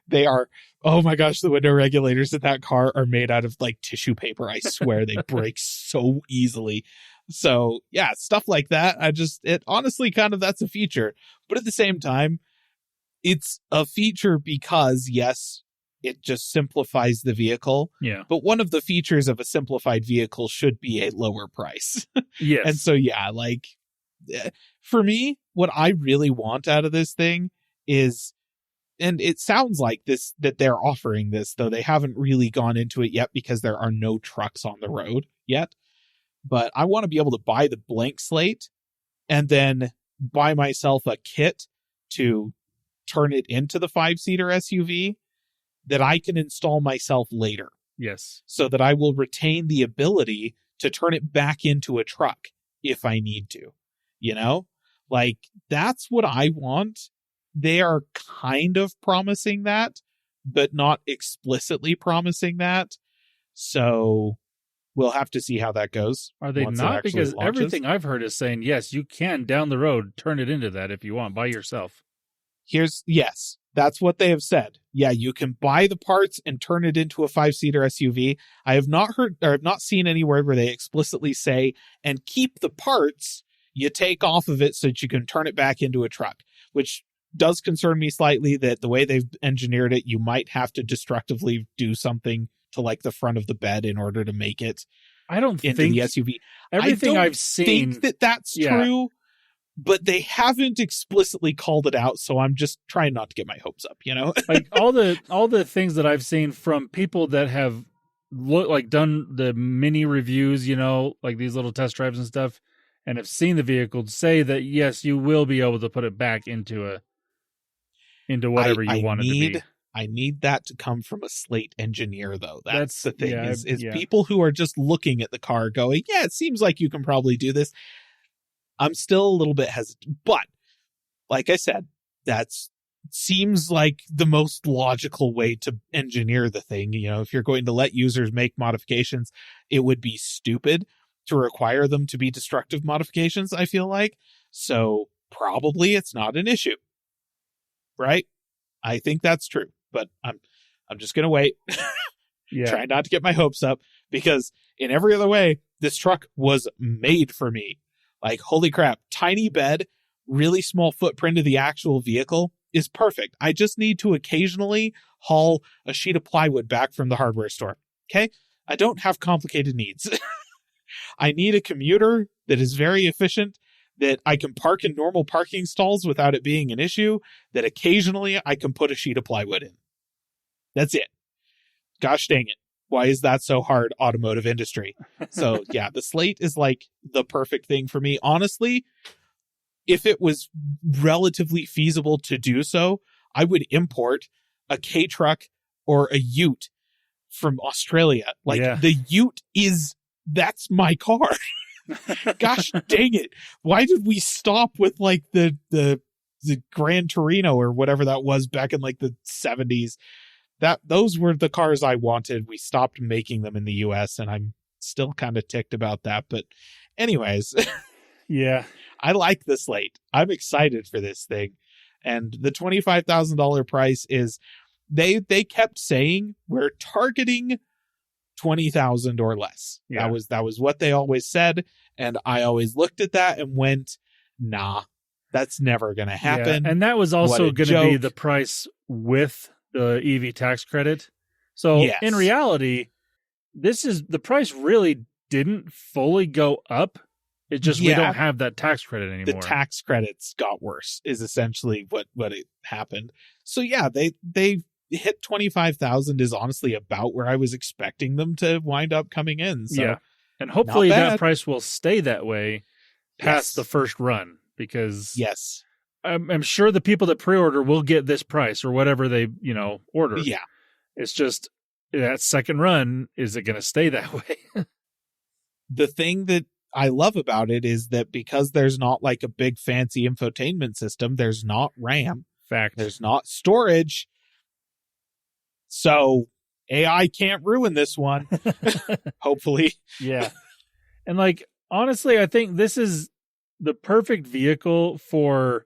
They are, oh my gosh, the window regulators in that car are made out of like tissue paper. I swear they break so easily. So yeah, stuff like that. It honestly kind of, that's a feature. But at the same time, it's a feature because yes, it just simplifies the vehicle. Yeah. But one of the features of a simplified vehicle should be a lower price. Yes. And so, yeah, like for me, what I really want out of this thing is, and it sounds like this, that they're offering this, though they haven't really gone into it yet because there are no trucks on the road yet. But I want to be able to buy the blank slate and then buy myself a kit to turn it into the 5-seater SUV that I can install myself later. Yes. So that I will retain the ability to turn it back into a truck if I need to. You know? Like, that's what I want. They are kind of promising that, but not explicitly promising that. So we'll have to see how that goes. Are they not? Because everything I've heard is saying, yes, you can down the road turn it into that if you want by yourself. Yes, that's what they have said. Yeah, you can buy the parts and turn it into a 5-seater SUV. I have not heard, or I've not seen anywhere where they explicitly say, and keep the parts you take off of it so that you can turn it back into a truck, which does concern me slightly that the way they've engineered it, you might have to destructively do something to like the front of the bed in order to make it into the SUV. Everything I've seen, think that's true. But they haven't explicitly called it out, so I'm just trying not to get my hopes up, you know? Like all the things that I've seen from people that have done the mini reviews, you know, like these little test drives and stuff, and have seen the vehicle say that yes, you will be able to put it back into whatever you want it to be. I need that to come from a Slate engineer, though. That's the thing, is yeah. People who are just looking at the car going, yeah, it seems like you can probably do this. I'm still a little bit hesitant, but like I said, seems like the most logical way to engineer the thing. You know, if you're going to let users make modifications, it would be stupid to require them to be destructive modifications, I feel like. So probably it's not an issue, right? I think that's true, but I'm just going to wait. Yeah. Try not to get my hopes up, because in every other way, this truck was made for me. Like, holy crap, tiny bed, really small footprint of the actual vehicle is perfect. I just need to occasionally haul a sheet of plywood back from the hardware store. Okay? I don't have complicated needs. I need a commuter that is very efficient, that I can park in normal parking stalls without it being an issue, that occasionally I can put a sheet of plywood in. That's it. Gosh dang it. Why is that so hard, automotive industry? So yeah, the Slate is like the perfect thing for me. Honestly, if it was relatively feasible to do so, I would import a K-Truck or a Ute from Australia. Like the Ute that's my car. Gosh dang it. Why did we stop with like the Gran Torino or whatever that was back in like the 70s? Those were the cars I wanted. We stopped making them in the US, and I'm still kind of ticked about that. But anyways, yeah, I like the Slate. I'm excited for this thing. And the $25,000 price is, they kept saying we're targeting 20,000 or less. Yeah. That was what they always said. And I always looked at that and went, nah, that's never going to happen. Yeah. And that was also going to be the price with the EV tax credit. So in reality, the price really didn't fully go up. It's just we don't have that tax credit anymore. The tax credits got worse is essentially what it happened. So yeah, they hit 25,000 is honestly about where I was expecting them to wind up coming in. So yeah. And hopefully that price will stay that way past the first run, because I'm sure the people that pre-order will get this price or whatever they, order. Yeah. It's just that second run, is it going to stay that way? The thing that I love about it is that because there's not like a big fancy infotainment system, there's not RAM. There's not storage. So AI can't ruin this one. Hopefully. Yeah. And like, honestly, I think this is the perfect vehicle for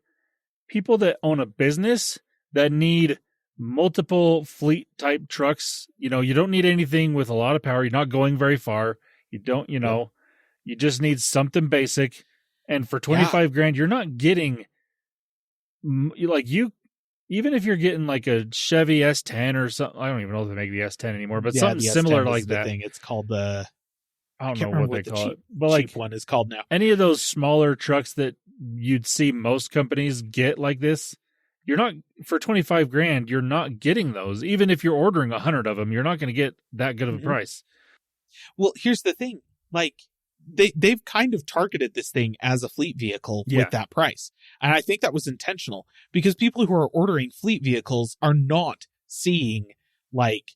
people that own a business that need multiple fleet type trucks. You know, you don't need anything with a lot of power. You're not going very far. You don't, you know, you just need something basic. And for 25 grand, you're not getting like even if you're getting like a Chevy S10 or something. I don't even know if they make the S10 anymore, but something similar like that. Thing. It's called the, I don't know what they call it, but like like one is called now. Any of those smaller trucks that you'd see most companies get like this, you're not, for 25 grand, you're not getting those. Even if you're ordering 100 of them, you're not going to get that good of a price. Well, here's the thing. Like, they've kind of targeted this thing as a fleet vehicle with that price. And I think that was intentional because people who are ordering fleet vehicles are not seeing like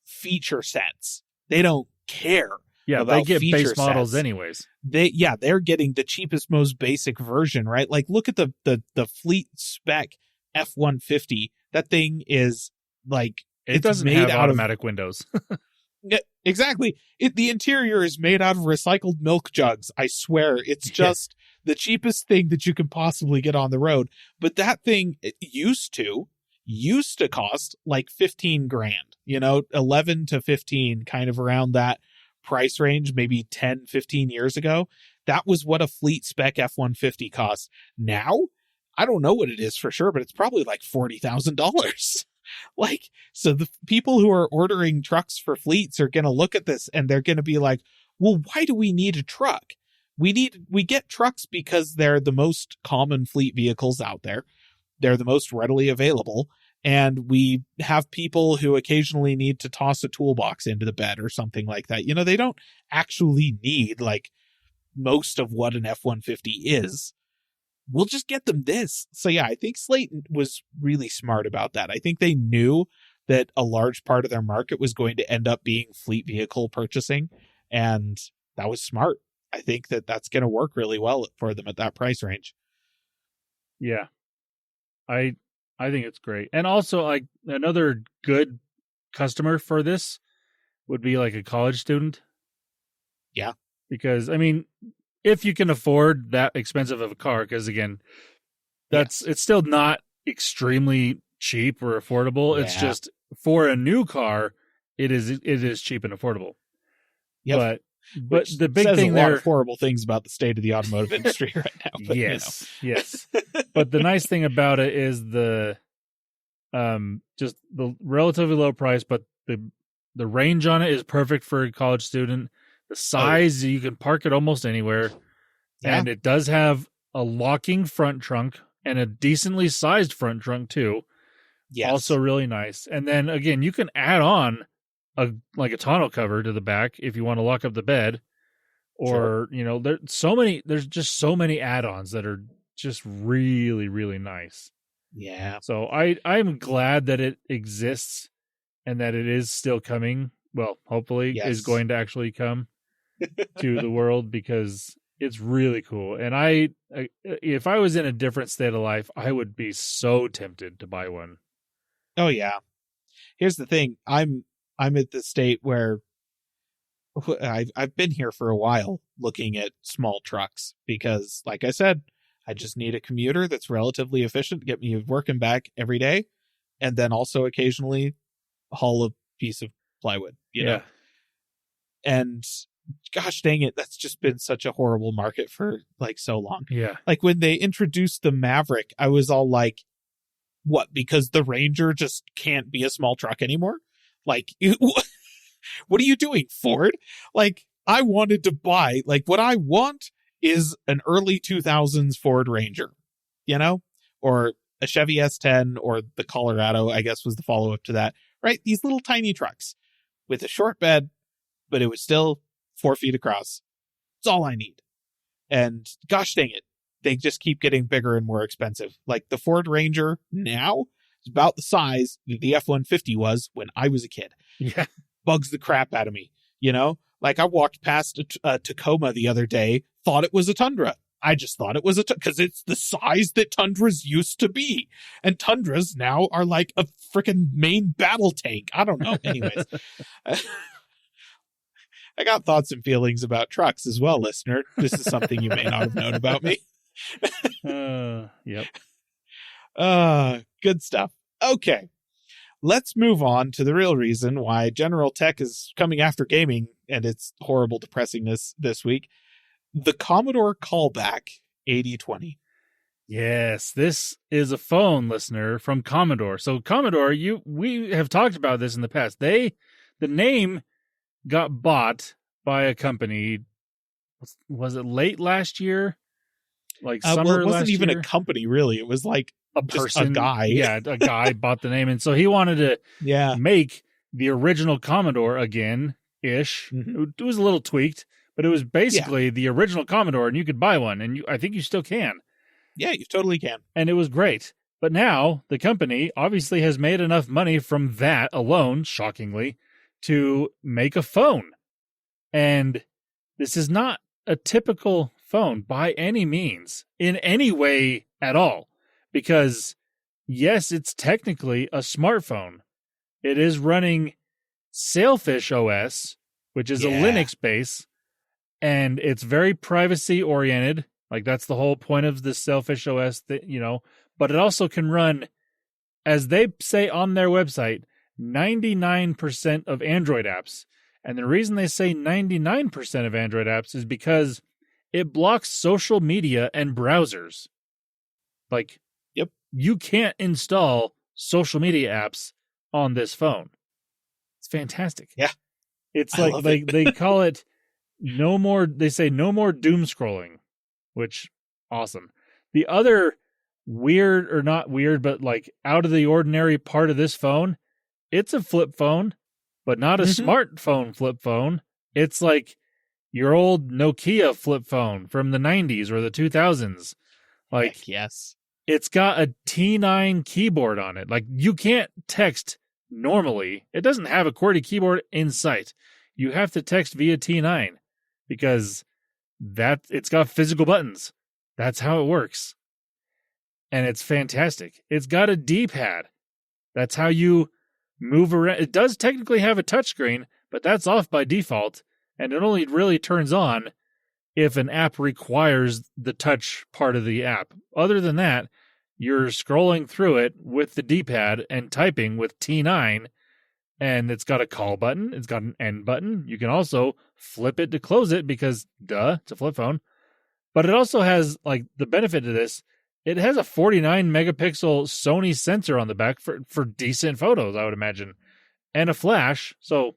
feature sets. They don't care. Yeah, they get base models anyways. They're getting the cheapest, most basic version, right? Like, look at the fleet spec F-150. That thing is like, it doesn't have automatic windows. Yeah, exactly. The interior is made out of recycled milk jugs. I swear, it's just the cheapest thing that you can possibly get on the road. But that thing used to cost like 15 grand, 11 to 15, kind of around that price range, maybe 10, 15 years ago. That was what a fleet spec F-150 cost. Now, I don't know what it is for sure, but it's probably like $40,000. Like, so the people who are ordering trucks for fleets are going to look at this and they're going to be like, well, why do we need a truck? We get trucks because they're the most common fleet vehicles out there. They're the most readily available. And we have people who occasionally need to toss a toolbox into the bed or something like that. They don't actually need like most of what an F-150 is. We'll just get them this. So yeah, I think Slate was really smart about that. I think they knew that a large part of their market was going to end up being fleet vehicle purchasing. And that was smart. I think that that's going to work really well for them at that price range. Yeah. I think it's great. And also, like, another good customer for this would be like a college student. Yeah. Because, I mean, if you can afford that expensive of a car, because again, it's still not extremely cheap or affordable. Yeah. It's just for a new car, it is cheap and affordable. Yep. But the big thing there, of horrible things about the state of the automotive industry right now. But, yes. But the nice thing about it is just the relatively low price, but the range on it is perfect for a college student. The size, you can park it almost anywhere. Yeah. And it does have a locking front trunk and a decently sized front trunk too. Yes. Also really nice. And then again, you can add on a tonneau cover to the back if you want to lock up the bed. Or, there's just so many add-ons that are just really, really nice. Yeah. So I'm glad that it exists and that it is still coming. Well, hopefully is going to actually come to the world because it's really cool. And if I was in a different state of life, I would be so tempted to buy one. Oh yeah. Here's the thing. I'm at the state where I've been here for a while looking at small trucks because, like I said, I just need a commuter that's relatively efficient to get me working back every day, and then also occasionally haul a piece of plywood, you know? And gosh dang it, that's just been such a horrible market for like so long. Yeah. Like when they introduced the Maverick, I was all like, what? Because the Ranger just can't be a small truck anymore? Like, what are you doing, Ford? Like, I wanted to buy, like, what I want is an early 2000s Ford Ranger, or a Chevy S10 or the Colorado, I guess was the follow-up to that, right? These little tiny trucks with a short bed, but it was still 4 feet across. It's all I need. And gosh dang it, they just keep getting bigger and more expensive. Like the Ford Ranger now is about the size that the F-150 was when I was a kid. Yeah. Bugs the crap out of me, Like I walked past a Tacoma the other day, thought it was a Tundra. I just thought it was because it's the size that Tundras used to be. And Tundras now are like a freaking main battle tank. I don't know. Anyways, I got thoughts and feelings about trucks as well, listener. This is something you may not have known about me. Yep. Good stuff. Okay. Let's move on to the real reason why General Tech is coming after gaming and its horrible depressingness this week. The Commodore Callback 8020. Yes, this is a phone, listener, from Commodore. So Commodore, we have talked about this in the past. The name got bought by a company. Was it late last year? Like summer well, it wasn't last even year? a company, really. It was like a just person, a guy. Yeah, a guy bought the name, and so he wanted to make the original Commodore again-ish. Mm-hmm. It was a little tweaked, but it was basically the original Commodore, and you could buy one, and I think you still can. Yeah, you totally can. And it was great. But now the company obviously has made enough money from that alone, shockingly, to make a phone. And this is not a typical phone by any means, in any way at all. Because, yes, it's technically a smartphone. It is running Sailfish OS, which is a Linux base, and it's very privacy-oriented. Like, that's the whole point of the Sailfish OS, but it also can run, as they say on their website, 99% of Android apps. And the reason they say 99% of Android apps is because it blocks social media and browsers. Like, you can't install social media apps on this phone. It's fantastic. Yeah. It's like they call it they say no more doom scrolling, which awesome. The other weird, or not weird, but like out of the ordinary part of this phone, it's a flip phone, but not a smartphone flip phone. It's like your old Nokia flip phone from the 90s or the 2000s. Like, heck yes. It's got a T9 keyboard on it. Like, you can't text normally. It doesn't have a QWERTY keyboard in sight. You have to text via T9 because it's got physical buttons. That's how it works. And it's fantastic. It's got a D-pad. That's how you move around. It does technically have a touchscreen, but that's off by default. And it only really turns on if an app requires the touch part of the app. Other than that, you're scrolling through it with the D-pad and typing with T9, and it's got a call button. It's got an end button. You can also flip it to close it because, it's a flip phone. But it also has, like, the benefit of this, it has a 49 megapixel Sony sensor on the back for decent photos, I would imagine, and a flash. So,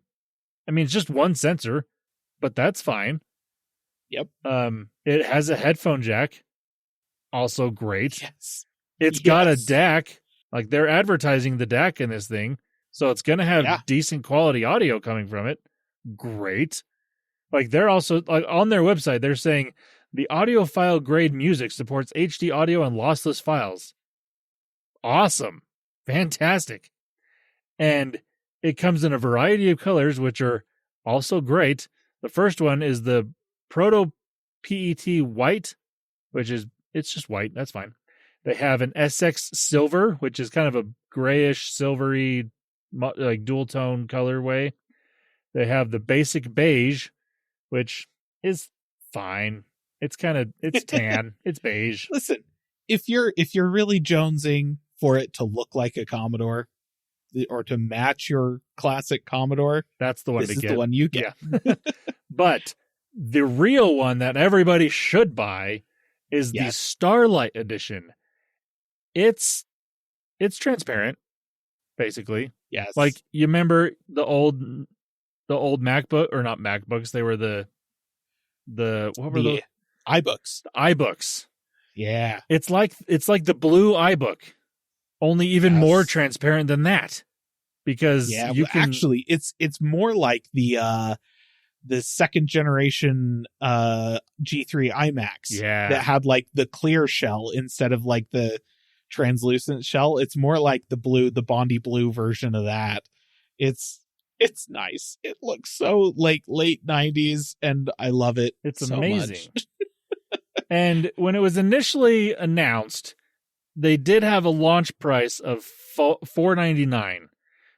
I mean, it's just one sensor, but that's fine. Yep. It has a headphone jack. Also great. Yes. It's got a DAC. Like, they're advertising the DAC in this thing. So it's going to have decent quality audio coming from it. Great. Like, they're also, like, on their website, they're saying the audiophile grade music supports HD audio and lossless files. Awesome. Fantastic. And it comes in a variety of colors, which are also great. The first one is the Proto PET white, it's just white. That's fine. They have an SX silver, which is kind of a grayish, silvery, like dual tone colorway. They have the basic beige, which is fine. It's tan. It's beige. Listen, if you're really jonesing for it to look like a Commodore or to match your classic Commodore, that's the one this to is get. the one you get. Yeah. But the real one that everybody should buy is the Starlight Edition. It's transparent, basically. Yes. Like, you remember the old MacBook, or not MacBooks, they were the what were those? iBooks. The iBooks. Yeah. It's like the blue iBook, only even more transparent than that. Because you can actually it's more like the second generation G3 iMacs that had like the clear shell instead of like the translucent shell. It's more like the Bondi blue version of that. It's nice. It looks so like late 90s and I love it. It's so amazing. much. And when it was initially announced, they did have a launch price of $499,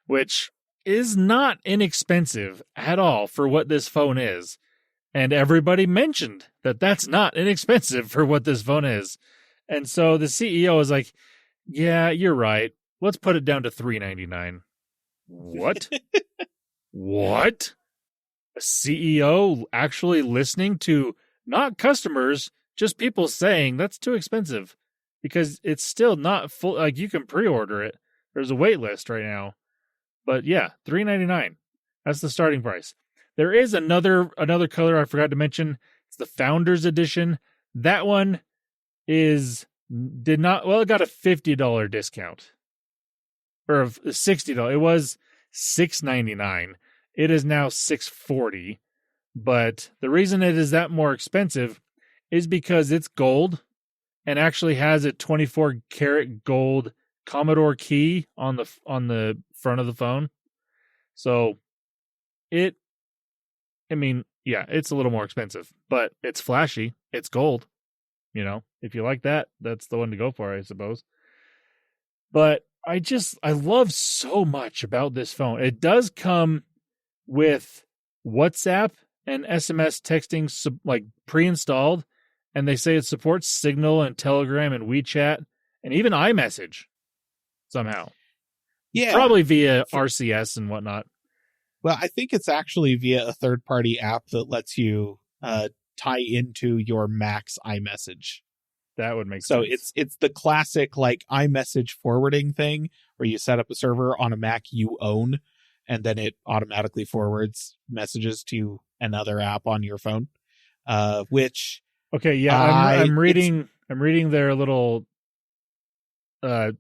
which is not inexpensive at all for what this phone is. And everybody mentioned that that's not inexpensive for what this phone is. And so the CEO is like, yeah, you're right. Let's put it down to $399. What? What? A CEO actually listening to not customers, just people saying that's too expensive because it's still not full. Like you can pre-order it. There's a wait list right now. But yeah, $399. That's the starting price. There is another color I forgot to mention. It's the Founders Edition. That one it got a $50 discount. Or a $60. It was $699. It is now $640. But the reason it is that more expensive is because it's gold and actually has a 24 karat gold Commodore key on the front of the phone. So it's a little more expensive, but it's flashy. It's gold. If you like that, that's the one to go for, I suppose. But I love so much about this phone. It does come with WhatsApp and SMS texting pre-installed, and they say it supports Signal and Telegram and WeChat and even iMessage somehow. Yeah. Probably via RCS and whatnot. Well, I think it's actually via a third-party app that lets you tie into your Mac's iMessage. That would make sense. So it's the classic iMessage forwarding thing where you set up a server on a Mac you own, and then it automatically forwards messages to another app on your phone. Which okay, yeah, I'm reading their little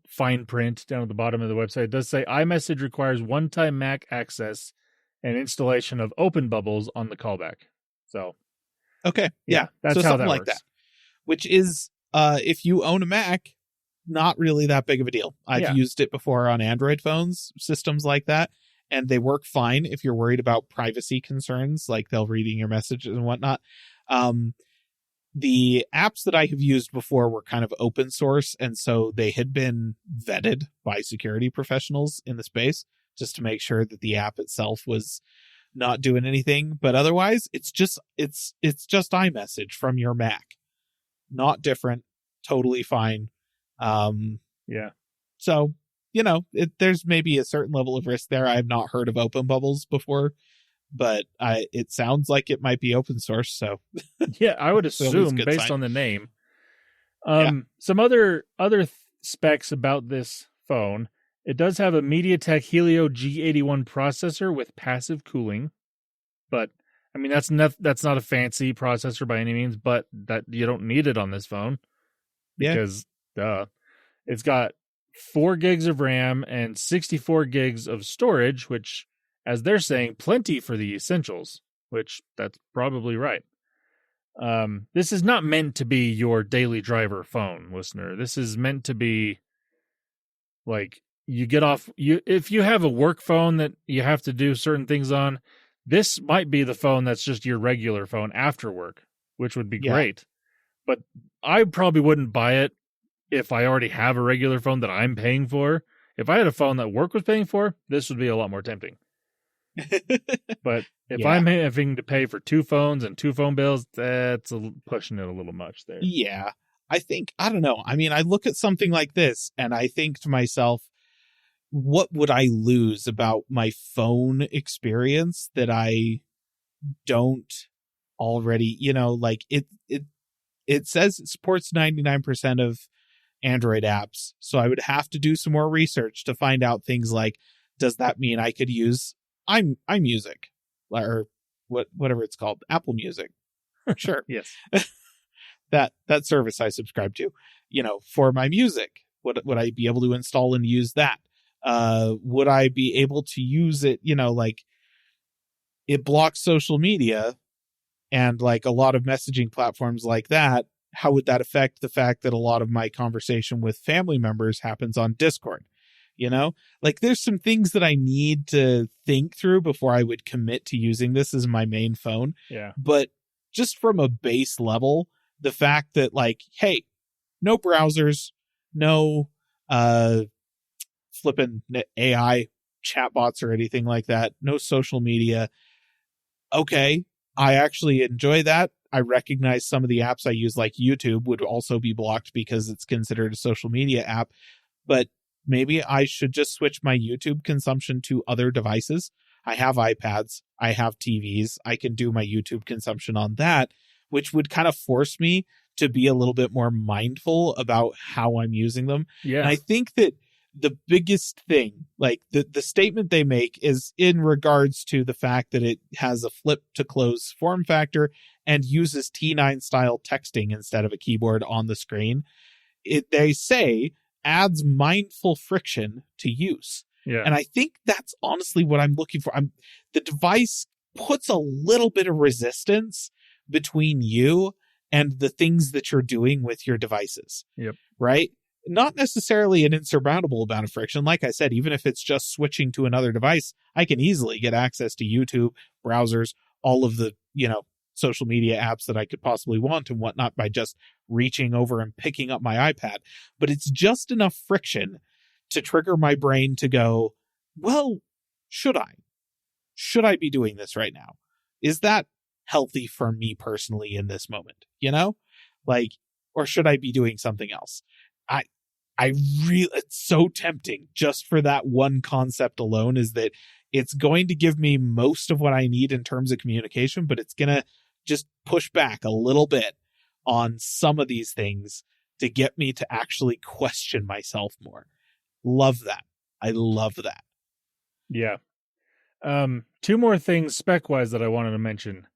fine print down at the bottom of the website. It does say iMessage requires one-time Mac access and installation of open bubbles on the callback. So, okay, yeah, that's so how something that like works. that. Which is, if you own a Mac, not really that big of a deal. I've used it before on Android phones, systems like that, and they work fine if you're worried about privacy concerns, like they'll reading your messages and whatnot. The apps that I have used before were kind of open source, and so they had been vetted by security professionals in the space just to make sure that the app itself was not doing anything. But otherwise, it's just iMessage from your Mac. Not different, totally fine. So, there's maybe a certain level of risk there. I have not heard of open bubbles before, but it sounds like it might be open source. So yeah, I would assume based on the name. Some other specs about this phone. It does have a MediaTek Helio G81 processor with passive cooling, but I mean that's not a fancy processor by any means, but that you don't need it on this phone because it's got 4 gigs of RAM and 64 gigs of storage, which, as they're saying, plenty for the essentials, which that's probably right. This is not meant to be your daily driver phone, listener. This is meant to be like if you have a work phone that you have to do certain things on, this might be the phone that's just your regular phone after work, which would be great. But I probably wouldn't buy it if I already have a regular phone that I'm paying for. If I had a phone that work was paying for, this would be a lot more tempting. But if I'm having to pay for 2 phones and 2 phone bills, that's pushing it a little much there. Yeah. I don't know. I mean, I look at something like this and I think to myself, what would I lose about my phone experience that I don't already, it says it supports 99% of Android apps. So I would have to do some more research to find out things like, does that mean I could use iMusic or whatever it's called, Apple Music? Sure. Yes. That service I subscribe to, for my music. Would I be able to install and use that? Would I be able to use it? It blocks social media and a lot of messaging platforms like that. How would that affect the fact that a lot of my conversation with family members happens on Discord? There's some things that I need to think through before I would commit to using this as my main phone. Yeah. But just from a base level, the fact that hey, no browsers, no flipping AI chatbots or anything like that, no social media. Okay, I actually enjoy that. I recognize some of the apps I use, like YouTube, would also be blocked because it's considered a social media app. But maybe I should just switch my YouTube consumption to other devices. I have iPads. I have TVs. I can do my YouTube consumption on that, which would kind of force me to be a little bit more mindful about how I'm using them. Yeah. And I think that the biggest thing, like the statement they make, is in regards to the fact that it has a flip to close form factor and uses T9 style texting instead of a keyboard on the screen. They say adds mindful friction to use. Yeah. And I think that's honestly what I'm looking for. The device puts a little bit of resistance between you and the things that you're doing with your devices. Yep. Right? Not necessarily an insurmountable amount of friction. Like I said, even if it's just switching to another device, I can easily get access to YouTube, browsers, all of the, social media apps that I could possibly want and whatnot by just reaching over and picking up my iPad. But it's just enough friction to trigger my brain to go, well, should I? Should I be doing this right now? Is that healthy for me personally in this moment? Or should I be doing something else? It's so tempting just for that one concept alone, is that it's going to give me most of what I need in terms of communication, but it's going to just push back a little bit on some of these things to get me to actually question myself more. Love that. I love that. Yeah. Two more things spec-wise that I wanted to mention.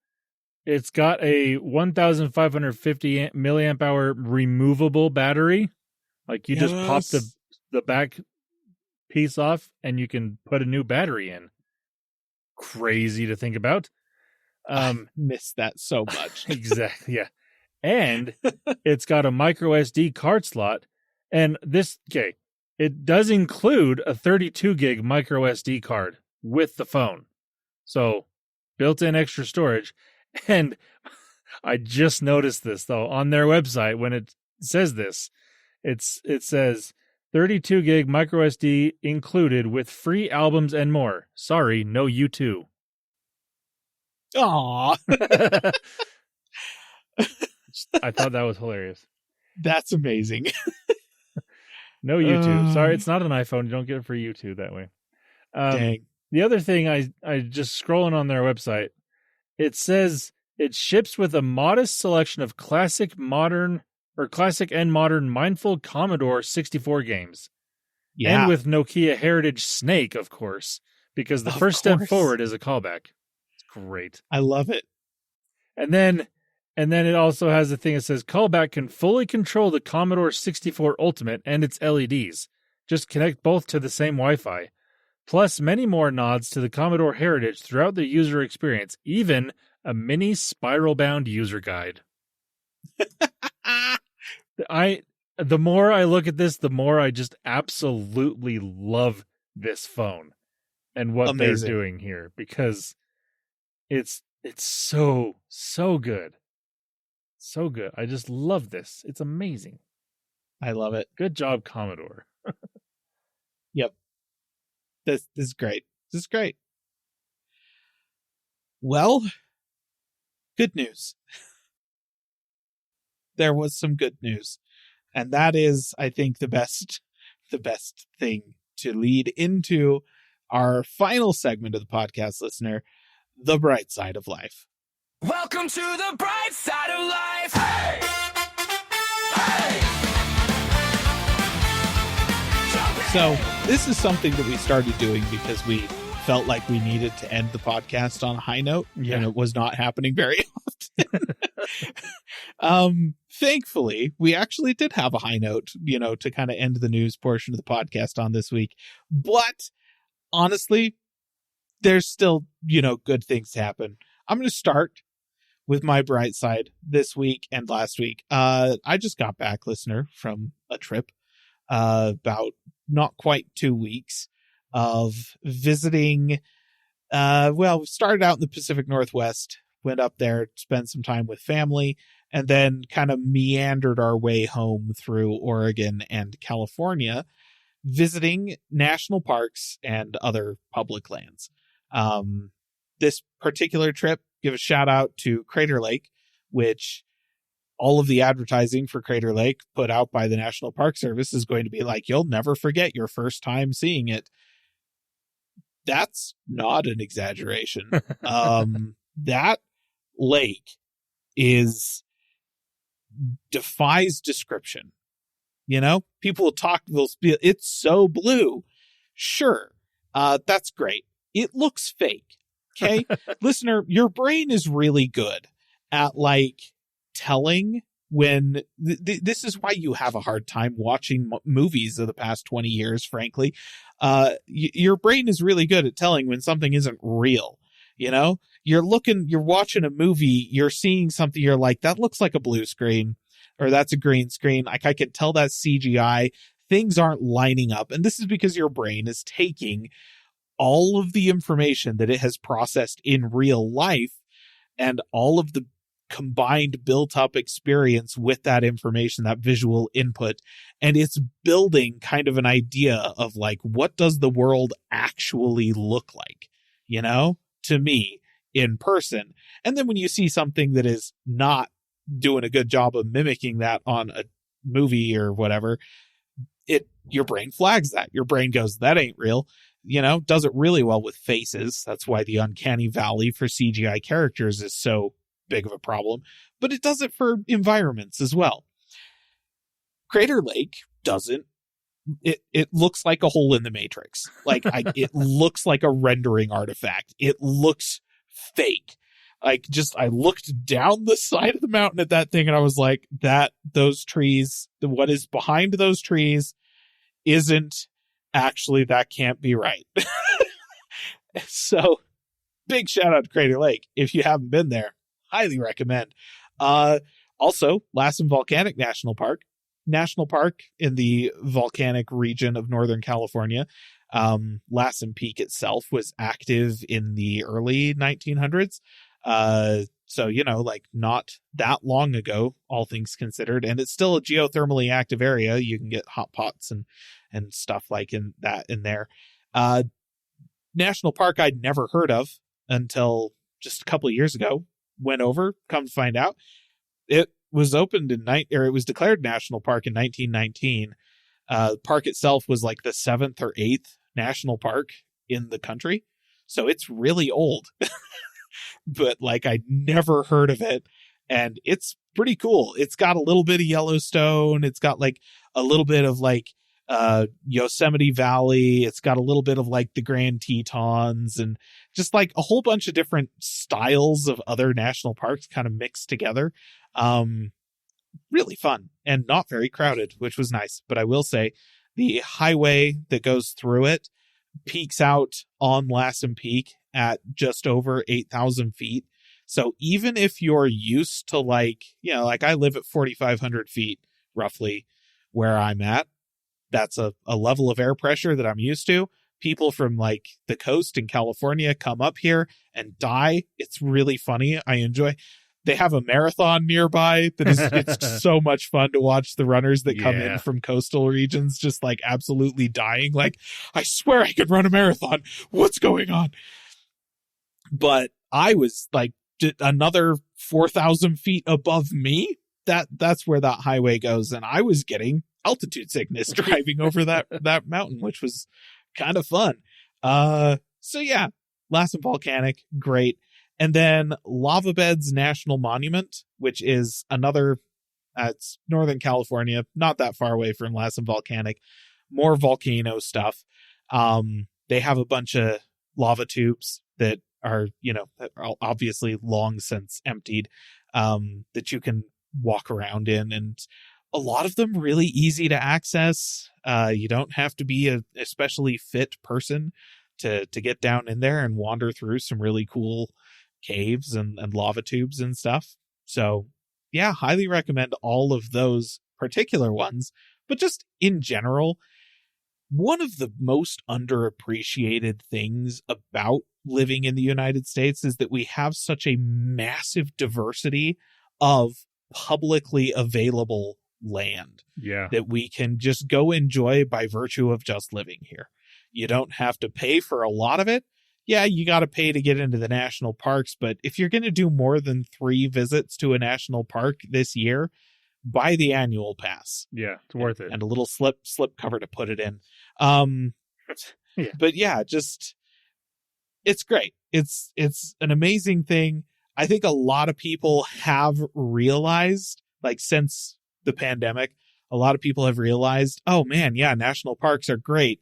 It's got a 1,550 milliamp hour removable battery. Like you just pop the back piece off and you can put a new battery in. Crazy to think about. I miss that so much. Exactly. Yeah. And it's got a micro SD card slot. And it does include a 32 gig micro SD card with the phone. So built-in extra storage. And I just noticed this though on their website when it says this. It says 32 gig micro SD included with free albums and more. Sorry, no U2. Aww. I thought that was hilarious. That's amazing. No YouTube. Sorry, it's not an iPhone. You don't get it for YouTube that way. Dang. The other thing, I just scrolling on their website, it says it ships with a modest selection of classic and modern mindful Commodore 64 games. Yeah. And with Nokia Heritage Snake, of course, because the first step forward is a callback. It's great. I love it. And then it also has a thing that says callback can fully control the Commodore 64 Ultimate and its LEDs. Just connect both to the same Wi-Fi. Plus many more nods to the Commodore heritage throughout the user experience, even a mini spiral-bound user guide. The more I look at this, the more I just absolutely love this phone and what they're doing here, because it's so good. So good. I just love this. It's amazing. I love it. Good job, Commodore. Yep. This is great. This is great. Well, good news. There was some good news. And that is, I think, the best thing to lead into our final segment of the podcast, listener, the bright side of life. Welcome to the bright side of life. Hey! Hey! So this is something that we started doing because we felt like we needed to end the podcast on a high note, and it was not happening very often. Thankfully, we actually did have a high note, to kind of end the news portion of the podcast on this week. But honestly, there's still, good things to happen. I'm going to start with my bright side this week and last week. I just got back, listener, from a trip about not quite 2 weeks of visiting. We started out in the Pacific Northwest, went up there, spent some time with family, and then kind of meandered our way home through Oregon and California, visiting national parks and other public lands. This particular trip give a shout out to Crater Lake, which all of the advertising for Crater Lake put out by the National Park Service is going to be like, you'll never forget your first time seeing it. That's not an exaggeration. That lake defies description. You know, people will talk, it's so blue. Sure. That's great. It looks fake. Okay. Listener, your brain is really good at like telling when this is why you have a hard time watching movies of the past 20 years, frankly. Your brain is really good at telling when something isn't real. You know, you're watching a movie, you're seeing something, you're like, that looks like a blue screen. Or that's a green screen. Like I can tell that's CGI. Things aren't lining up. And this is because your brain is taking all of the information that it has processed in real life and all of the combined built up experience with that information, that visual input. And it's building kind of an idea of like, what does the world actually look like, you know, to me in person. And then when you see something that is not doing a good job of mimicking that on a movie or whatever, your brain flags that. Your brain goes, that ain't real. You know, does it really well with faces. That's why the uncanny valley for CGI characters is so big of a problem, but it does it for environments as well. Crater Lake doesn't. It looks like a hole in the Matrix. Like it looks like a rendering artifact. It looks fake. Like I looked down the side of the mountain at that thing and I was like, those trees, what is behind those trees isn't actually, that can't be right. So big shout out to Crater Lake. If you haven't been there, highly recommend. Also Lassen Volcanic National Park in the volcanic region of Northern California. Lassen Peak itself was active in the early 1900s. So, you know, like not that long ago, all things considered, and it's still a geothermally active area. You can get hot pots and stuff like in there. National park I'd never heard of until just a couple of years ago. Went over, come to find out, it was opened it was declared national park in 1919. The park itself was like the 7th or 8th national park in the country. So it's really old. But like I'd never heard of it, and it's pretty cool. It's got a little bit of Yellowstone. It's got like a little bit of like Yosemite Valley. It's got a little bit of like the Grand Tetons and just like a whole bunch of different styles of other national parks kind of mixed together. Really fun and not very crowded, which was nice. But I will say the highway that goes through it peaks out on Lassen Peak at just over 8,000 feet. So even if you're used to like, you know, like I live at 4,500 feet roughly where I'm at, that's a level of air pressure that I'm used to. People from like the coast in California come up here and die. It's really funny. I enjoy. They have a marathon nearby that is, it's so much fun to watch the runners that come in from coastal regions just like absolutely dying. Like, I swear I could run a marathon. What's going on? But I was like another 4,000 feet above me. That's where that highway goes. And I was getting altitude sickness driving over that mountain, which was kind of fun. So yeah, Lassen Volcanic, great. And then Lava Beds National Monument, which is another, it's Northern California, not that far away from Lassen Volcanic, more volcano stuff. They have a bunch of lava tubes that are, you know, obviously long since emptied, that you can walk around in, and a lot of them really easy to access. You don't have to be a especially fit person to get down in there and wander through some really cool caves and lava tubes and stuff. So yeah, highly recommend all of those particular ones. But just in general, one of the most underappreciated things about living in the United States is that we have such a massive diversity of publicly available land that we can just go enjoy by virtue of just living here. You don't have to pay for a lot of it. yeah, you got to pay to get into the national parks, but if you're going to do more than 3 visits to a national park this year, buy the annual pass. Yeah, it's worth it. And a little slip cover to put it in. Yeah. But yeah, just it's great. It's an amazing thing. I think a lot of people have realized, like, since the pandemic, a lot of people have realized, oh man, yeah, national parks are great.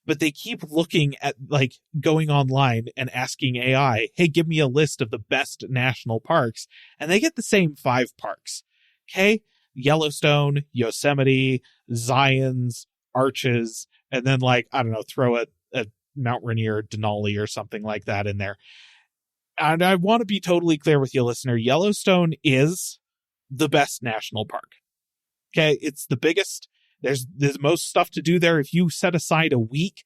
But they keep looking at, like, going online and asking AI, hey, give me a list of the best national parks. And they get the same 5 parks. Okay? Yellowstone, Yosemite, Zion's, Arches, and then, like, I don't know, throw a Mount Rainier, Denali or something like that in there. And I want to be totally clear with you, listener. Yellowstone is the best national park. Okay? It's the biggest. There's the most stuff to do there. If you set aside a week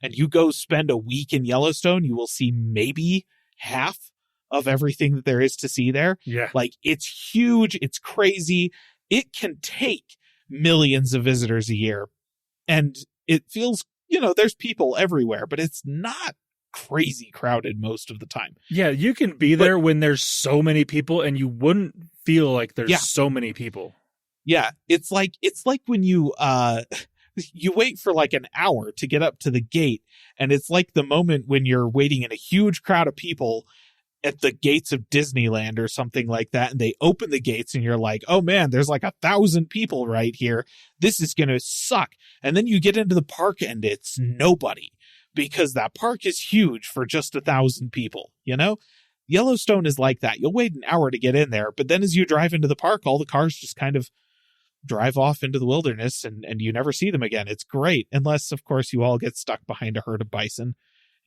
and you go spend a week in Yellowstone, you will see maybe half of everything that there is to see there. Yeah. Like, it's huge. It's crazy. It can take millions of visitors a year. And it feels, there's people everywhere, but it's not crazy crowded most of the time. Yeah, you can be there when there's so many people and you wouldn't feel like there's so many people. Yeah, it's like when you you wait for like an hour to get up to the gate, and it's like the moment when you're waiting in a huge crowd of people at the gates of Disneyland or something like that, and they open the gates and you're like, oh man, there's like 1,000 people right here. This is going to suck. And then you get into the park and it's nobody, because that park is huge for just 1,000 people, Yellowstone is like that. You'll wait an hour to get in there, but then as you drive into the park, all the cars just kind of drive off into the wilderness and you never see them again. It's great. Unless, of course, you all get stuck behind a herd of bison,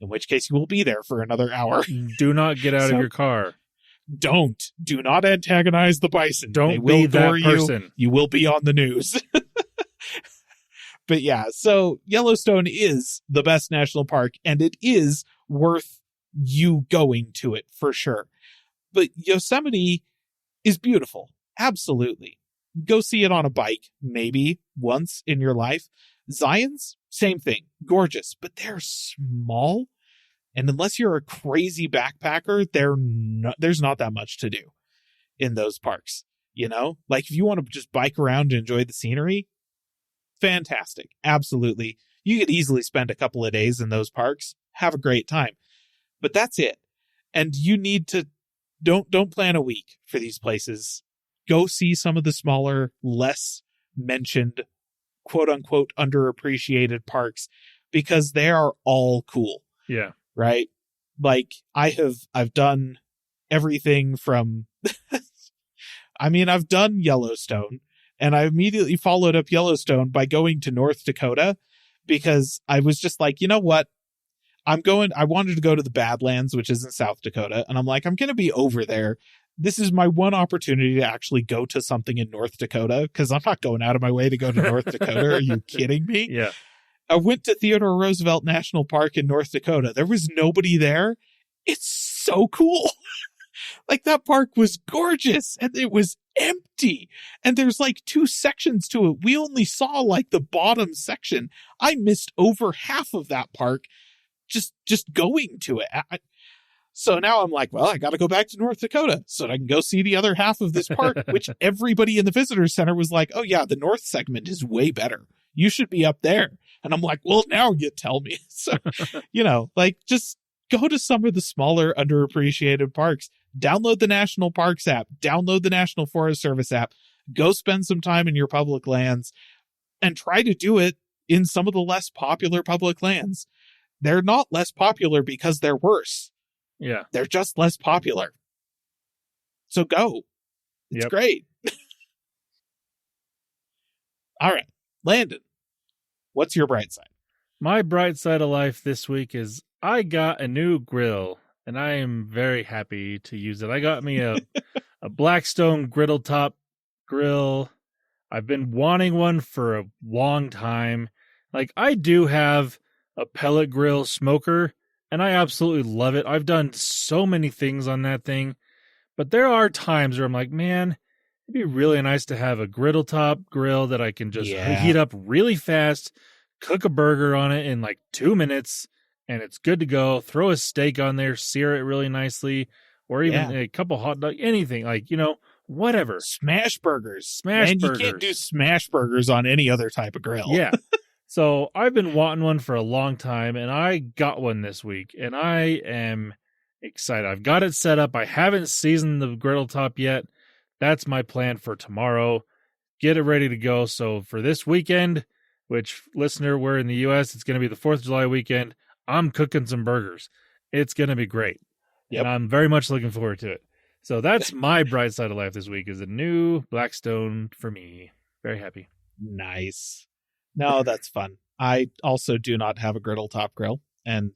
in which case you will be there for another hour. Do not get out of your car. Do not antagonize the bison. Don't be that person. You will be on the news. But yeah, so Yellowstone is the best national park, and it is worth you going to it for sure. But Yosemite is beautiful. Absolutely. Go see it on a bike, maybe once in your life. Zion's, same thing. Gorgeous, but they're small. And unless you're a crazy backpacker, there's not that much to do in those parks. Like, if you want to just bike around and enjoy the scenery, fantastic. Absolutely. You could easily spend a couple of days in those parks. Have a great time. But that's it. And you need to don't plan a week for these places. Go see some of the smaller, less mentioned, quote unquote, underappreciated parks, because they are all cool. Yeah. Right? Like, I've done everything from I've done Yellowstone, and I immediately followed up Yellowstone by going to North Dakota, because I was just like, you know what? I wanted to go to the Badlands, which is in South Dakota. And I'm like, I'm going to be over there. This is my one opportunity to actually go to something in North Dakota, because I'm not going out of my way to go to North Dakota. Are you kidding me? Yeah. I went to Theodore Roosevelt National Park in North Dakota. There was nobody there. It's so cool. Like, that park was gorgeous and it was empty. And there's like 2 sections to it. We only saw like the bottom section. I missed over half of that park just going to it. So now I'm like, well, I got to go back to North Dakota so that I can go see the other half of this park, which everybody in the visitor center was like, oh yeah, the north segment is way better. You should be up there. And I'm like, well, now you tell me. So, like, just go to some of the smaller, underappreciated parks. Download the National Parks app. Download the National Forest Service app. Go spend some time in your public lands and try to do it in some of the less popular public lands. They're not less popular because they're worse. Yeah. They're just less popular. So go. It's great. All right. Landen, what's your bright side? My bright side of life this week is I got a new grill, and I am very happy to use it. I got me a Blackstone griddle top grill. I've been wanting one for a long time. Like, I do have a pellet grill smoker, and I absolutely love it. I've done so many things on that thing, but there are times where I'm like, man, it'd be really nice to have a griddle top grill that I can just heat up really fast, cook a burger on it in like 2 minutes, and it's good to go. Throw a steak on there, sear it really nicely, or even a couple hot dogs, anything, like, whatever. Smash burgers. Burgers. You can't do smash burgers on any other type of grill. Yeah. So I've been wanting one for a long time, and I got one this week, and I am excited. I've got it set up. I haven't seasoned the griddle top yet. That's my plan for tomorrow. Get it ready to go. So for this weekend, which, listener, we're in the U.S., it's going to be the 4th of July weekend, I'm cooking some burgers. It's going to be great. Yep. And I'm very much looking forward to it. So that's my bright side of life this week, is a new Blackstone for me. Very happy. Nice. No, that's fun. I also do not have a griddle top grill, and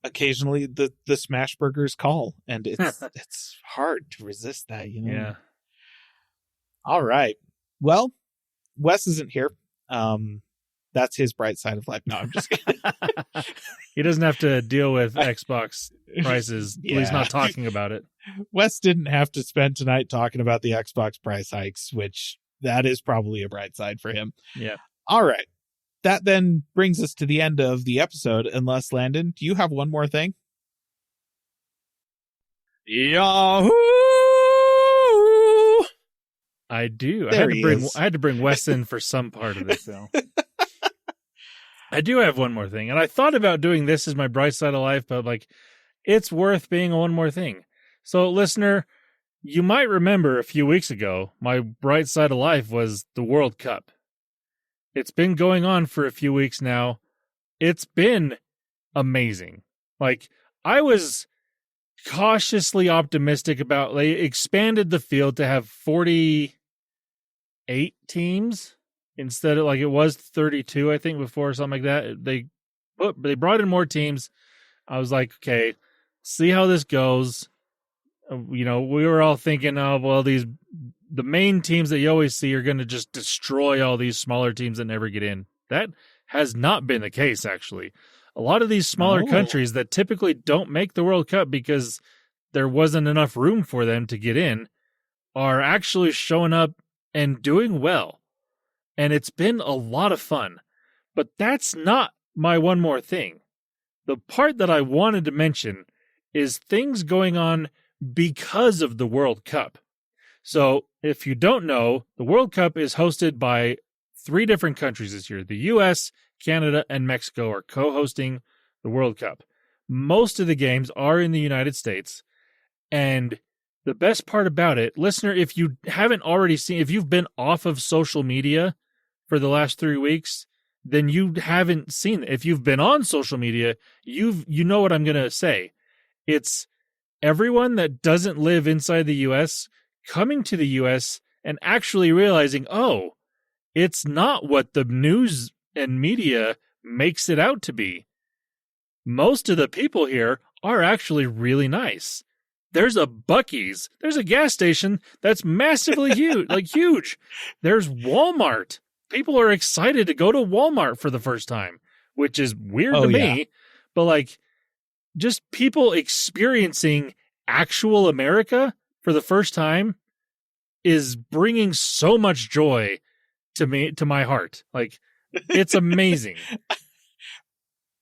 occasionally the smash burgers call, and it's hard to resist that, Yeah. All right. Well, Wes isn't here. That's his bright side of life. No, I'm just kidding. He doesn't have to deal with Xbox prices. He's not talking about it. Wes didn't have to spend tonight talking about the Xbox price hikes, which that is probably a bright side for him. Yeah. All right. That then brings us to the end of the episode, unless, Landen, do you have one more thing? Yahoo! I do. I had to bring Wes in for some part of this, though. I do have one more thing, and I thought about doing this as my bright side of life, but it's worth being one more thing. So, listener, you might remember a few weeks ago, my bright side of life was the World Cup. It's been going on for a few weeks now. It's been amazing. I was cautiously optimistic about, they expanded the field to have 48 teams instead of, it was 32, I think, before, or something like that. They brought in more teams. I was like, okay, see how this goes. We were all thinking, the main teams that you always see are going to just destroy all these smaller teams that never get in. That has not been the case, actually. A lot of these smaller countries that typically don't make the World Cup because there wasn't enough room for them to get in are actually showing up and doing well. And it's been a lot of fun. But that's not my one more thing. The part that I wanted to mention is things going on because of the World Cup. So, if you don't know, the World Cup is hosted by 3 different countries this year. The U.S., Canada, and Mexico are co-hosting the World Cup. Most of the games are in the United States. And the best part about it, listener, if you haven't already seen, if you've been off of social media for the last 3 weeks, then you haven't seen it. If you've been on social media, you know what I'm going to say. It's everyone that doesn't live inside the U.S. coming to the U.S. and actually realizing, it's not what the news and media makes it out to be. Most of the people here are actually really nice. There's a Buc-ee's. There's a gas station that's massively huge, huge. There's Walmart. People are excited to go to Walmart for the first time, which is weird to me. But just people experiencing actual America for the first time is bringing so much joy to my heart. It's amazing.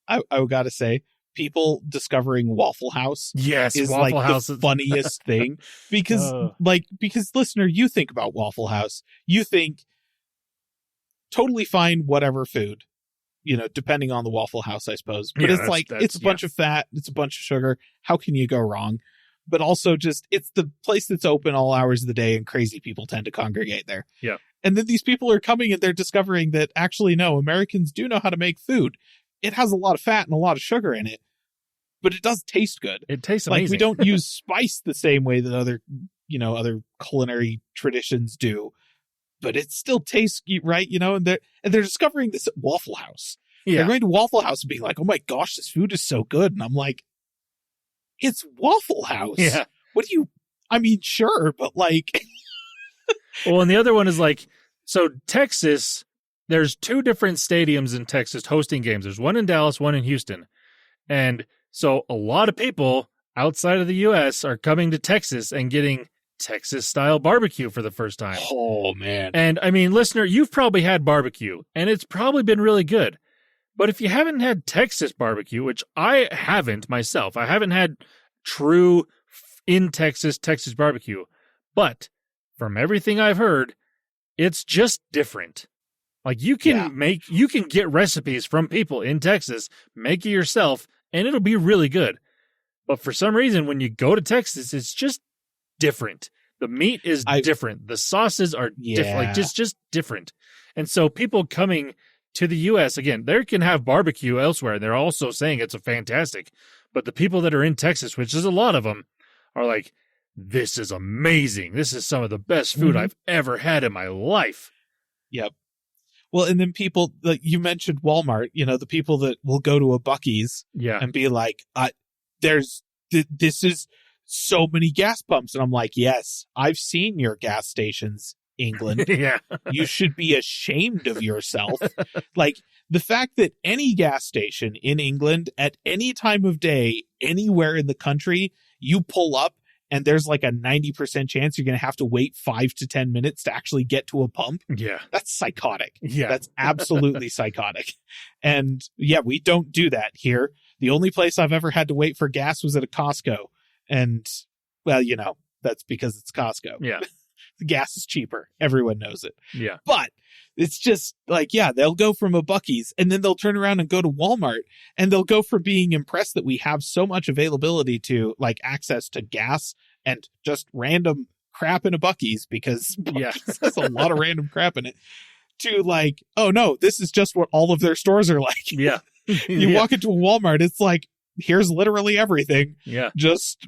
I gotta say, people discovering Waffle House is Waffle House the funniest thing because listener, you think about Waffle House, you think totally fine, whatever food, depending on the Waffle House, I suppose. But it's a bunch of fat, it's a bunch of sugar. How can you go wrong? But also it's the place that's open all hours of the day and crazy people tend to congregate there. Yeah. And then these people are coming and they're discovering that actually, no, Americans do know how to make food. It has a lot of fat and a lot of sugar in it, but it does taste good. It tastes amazing. We don't use spice the same way that other culinary traditions do, but it still tastes right, and they're discovering this at Waffle House. Yeah. They're going to Waffle House and being like, oh my gosh, this food is so good. And I'm like, it's Waffle House. Yeah. What do you, sure, but Well, and the other one is so Texas, there's 2 different stadiums in Texas hosting games. There's one in Dallas, one in Houston. And so a lot of people outside of the U.S. are coming to Texas and getting Texas-style barbecue for the first time. Oh, man. And, listener, you've probably had barbecue, and it's probably been really good. But if you haven't had Texas barbecue, which I haven't myself, I haven't had true in Texas barbecue. But from everything I've heard, it's just different. Like you can get recipes from people in Texas, make it yourself, and it'll be really good. But for some reason, when you go to Texas, it's just different. The meat is different. The sauces are different, like just different. And so people coming to the U.S., again, they can have barbecue elsewhere. They're also saying it's a fantastic. But the people that are in Texas, which is a lot of them, are like, this is amazing. This is some of the best food I've ever had in my life. Yep. Well, and then people, like you mentioned Walmart, the people that will go to a Buc-ee's and be like, this is so many gas pumps. And I'm like, yes, I've seen your gas stations, England. Yeah. You should be ashamed of yourself. Like the fact that any gas station in England at any time of day, anywhere in the country, you pull up and there's like a 90% chance you're going to have to wait 5 to 10 minutes to actually get to a pump. Yeah. That's psychotic. Yeah. That's absolutely psychotic. And yeah, we don't do that here. The only place I've ever had to wait for gas was at a Costco. And well, that's because it's Costco. Yeah. The gas is cheaper. Everyone knows it. Yeah. But it's just like, they'll go from a Buc-ee's and then they'll turn around and go to Walmart and they'll go from being impressed that we have so much availability to like access to gas and just random crap in a Buc-ee's because Buc-ee's has a lot of random crap in it to like, oh no, this is just what all of their stores are like. Yeah. You walk into a Walmart, it's like, here's literally everything. Yeah. Just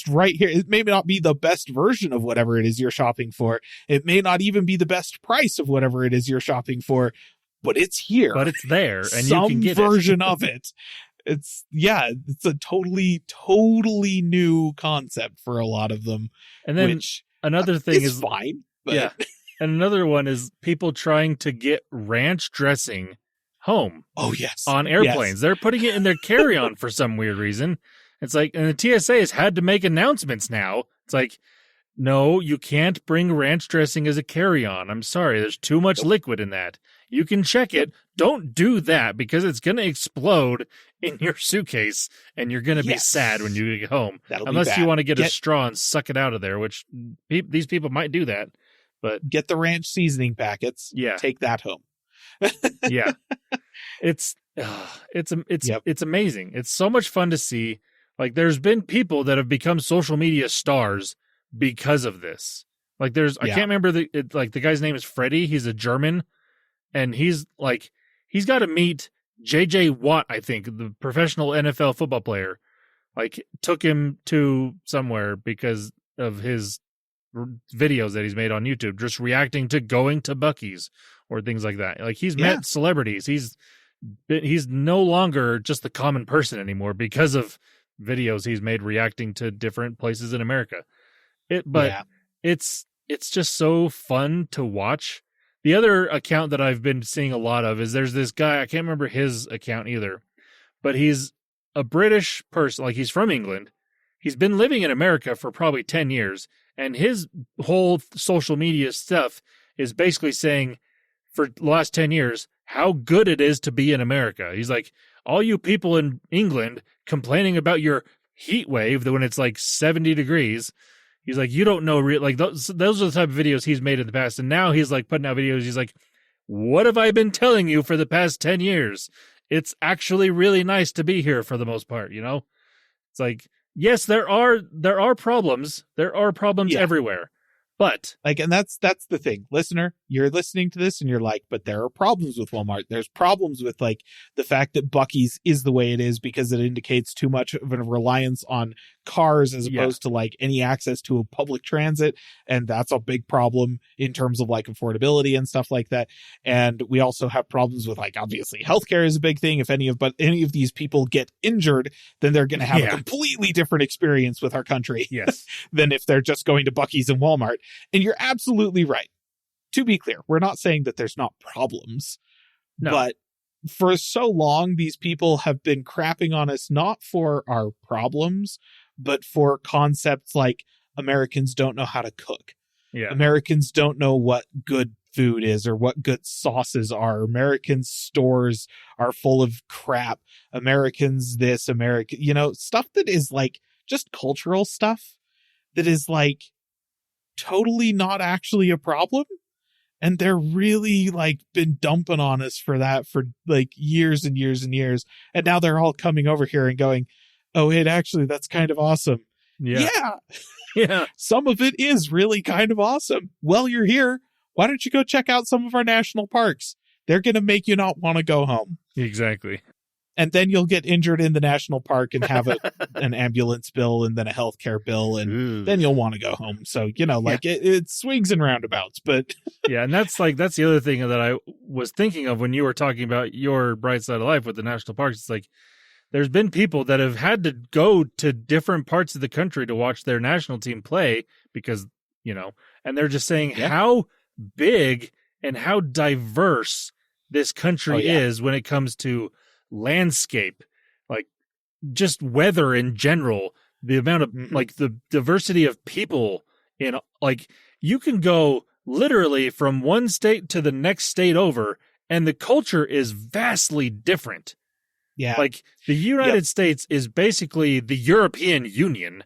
right here. It may not be the best version of whatever it is you're shopping for. It may not even be the best price of whatever it is you're shopping for, but it's here. But it's there and some you can get version of it. It's a totally new concept for a lot of them. And then which another thing is fine. But yeah. And another one is people trying to get ranch dressing home. Oh, yes. On airplanes. Yes. They're putting it in their carry-on for some weird reason. It's like, and the TSA has had to make announcements now. It's like, no, you can't bring ranch dressing as a carry-on. I'm sorry. There's too much liquid in that. You can check it. Don't do that because it's going to explode in your suitcase and you're going to be sad when you get home. Unless you want to get a straw and suck it out of there, which these people might do that. But get the ranch seasoning packets. Yeah. Take that home. Yeah. It's amazing. It's so much fun to see. Like there's been people that have become social media stars because of this. Like I can't remember the guy's name is Freddie. He's a German and he's got to meet JJ Watt, I think, the professional NFL football player. Like took him to somewhere because of his videos that he's made on YouTube, just reacting to going to Buc-ee's or things like that. Like he's met celebrities. He's no longer just the common person anymore because of videos he's made reacting to different places in America. It's just so fun to watch. The other account that I've been seeing a lot of is there's this guy, I can't remember his account either, but he's a British person. Like he's from England. He's been living in America for probably 10 years. And his whole social media stuff is basically saying for the last 10 years, how good it is to be in America. He's like, all you people in England complaining about your heat wave when it's like 70 degrees. He's like, you don't know, those are the type of videos he's made in the past. And now he's like putting out videos. He's like, what have I been telling you for the past 10 years? It's actually really nice to be here for the most part. It's like, yes, there are problems. There are problems everywhere. But and that's the thing, listener, you're listening to this and you're like, but there are problems with Walmart. There's problems with the fact that Buc-ee's is the way it is because it indicates too much of a reliance on cars as opposed to any access to a public transit. And that's a big problem in terms of affordability and stuff like that. And we also have problems with obviously healthcare is a big thing. If any of these people get injured, then they're going to have a completely different experience with our country than if they're just going to Buc-ee's and Walmart. And you're absolutely right. To be clear, we're not saying that there's not problems, but for so long, these people have been crapping on us, not for our problems, but for concepts like Americans don't know how to cook. Yeah. Americans don't know what good food is or what good sauces are. American stores are full of crap. Americans this, American, stuff that is like just cultural stuff that is like totally not actually a problem. And they're really like been dumping on us for that for like years and years and years. And now they're all coming over here and going, oh, wait, actually, that's kind of awesome. Yeah. Yeah. Some of it is really kind of awesome. Well, you're here. Why don't you go check out some of our national parks? They're going to make you not want to go home. Exactly. And then you'll get injured in the national park and have an ambulance bill and then a healthcare bill. And then you'll want to go home. So, it swings and roundabouts. But yeah. And that's the other thing that I was thinking of when you were talking about your bright side of life with the national parks. It's like, there's been people that have had to go to different parts of the country to watch their national team play because, and they're just saying how big and how diverse this country is when it comes to landscape, like just weather in general, the amount of like the diversity of people in like you can go literally from one state to the next state over and the culture is vastly different. Yeah. Like the United States is basically the European Union,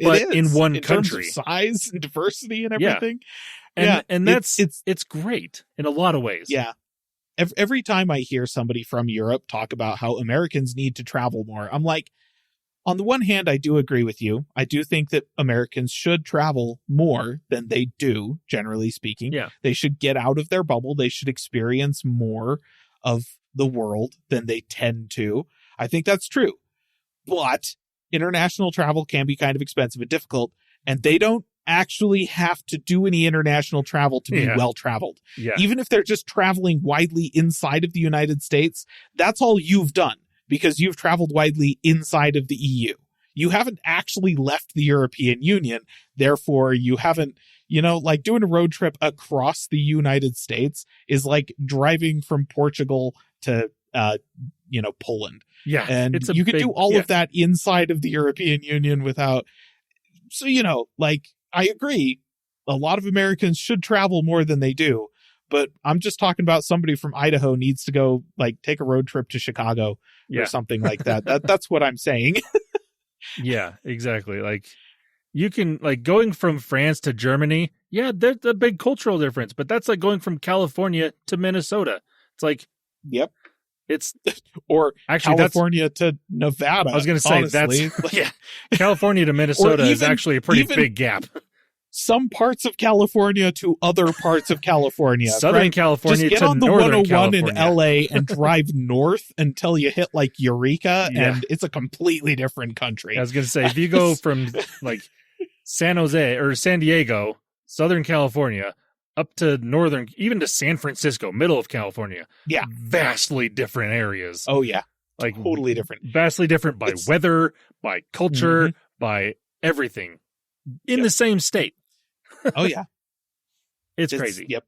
but in one country. Terms of size and diversity and everything. And it's great in a lot of ways. Yeah. Every time I hear somebody from Europe talk about how Americans need to travel more, I'm like, on the one hand, I do agree with you. I do think that Americans should travel more than they do, generally speaking. Yeah. They should get out of their bubble. They should experience more of the world than they tend to. I think that's true. But international travel can be kind of expensive and difficult, and they don't actually have to do any international travel to be well traveled. Yeah. Even if they're just traveling widely inside of the United States, that's all you've done because you've traveled widely inside of the EU. You haven't actually left the European Union. Therefore, you haven't, like doing a road trip across the United States is like driving from Portugal to, Poland. Yeah. And you could do all of that inside of the European Union without. So, I agree. A lot of Americans should travel more than they do, but I'm just talking about somebody from Idaho needs to go like take a road trip to Chicago or something like that. That's what I'm saying. Yeah, exactly. Like you can like going from France to Germany. Yeah, there's a big cultural difference, but that's like going from California to Minnesota. It's like, yep. It's or actually California to Nevada. I was going to say honestly. that's California to Minnesota is actually a pretty big gap. Some parts of California to other parts of California. Southern California Just get to on the Northern 101 California. in LA and drive north until you hit like Eureka, and it's a completely different country. I was going to say if you go from like San Jose or San Diego, Southern California, up to northern, even to San Francisco, middle of California. Yeah. Vastly different areas. Oh, yeah. Like totally different. Vastly different by weather, by culture, by everything in the same state. Oh, yeah. It's crazy. Yep.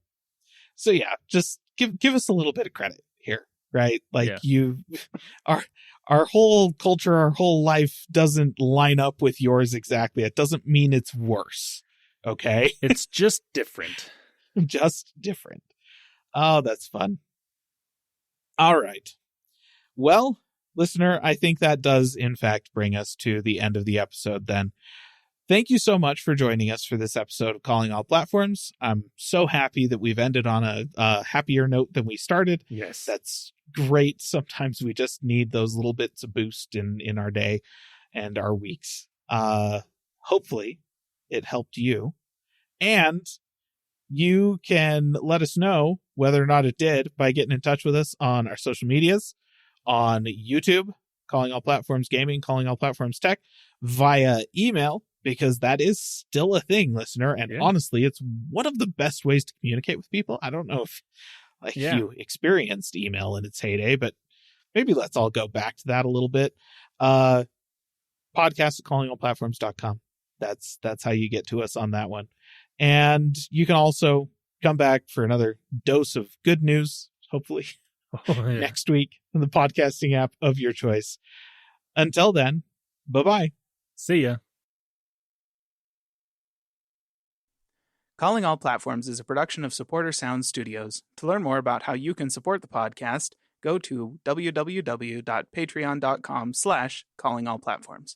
So, yeah, just give us a little bit of credit here, right? Like our whole culture, our whole life doesn't line up with yours exactly. It doesn't mean it's worse. Okay. It's just different. Just different. Oh, that's fun. All right. Well, listener, I think that does, in fact, bring us to the end of the episode then. Thank you so much for joining us for this episode of Calling All Platforms. I'm so happy that we've ended on a happier note than we started. Yes. That's great. Sometimes we just need those little bits of boost in our day and our weeks. Hopefully, it helped you. And you can let us know whether or not it did by getting in touch with us on our social medias, on YouTube, Calling All Platforms Gaming, Calling All Platforms Tech, via email, because that is still a thing, listener. And honestly, it's one of the best ways to communicate with people. I don't know if you experienced email in its heyday, but maybe let's all go back to that a little bit. Podcast at callingallplatforms.com. That's how you get to us on that one. And you can also come back for another dose of good news, hopefully, next week on the podcasting app of your choice. Until then, bye-bye. See ya. Calling All Platforms is a production of Supporter Sound Studios. To learn more about how you can support the podcast, go to www.patreon.com/callingallplatforms.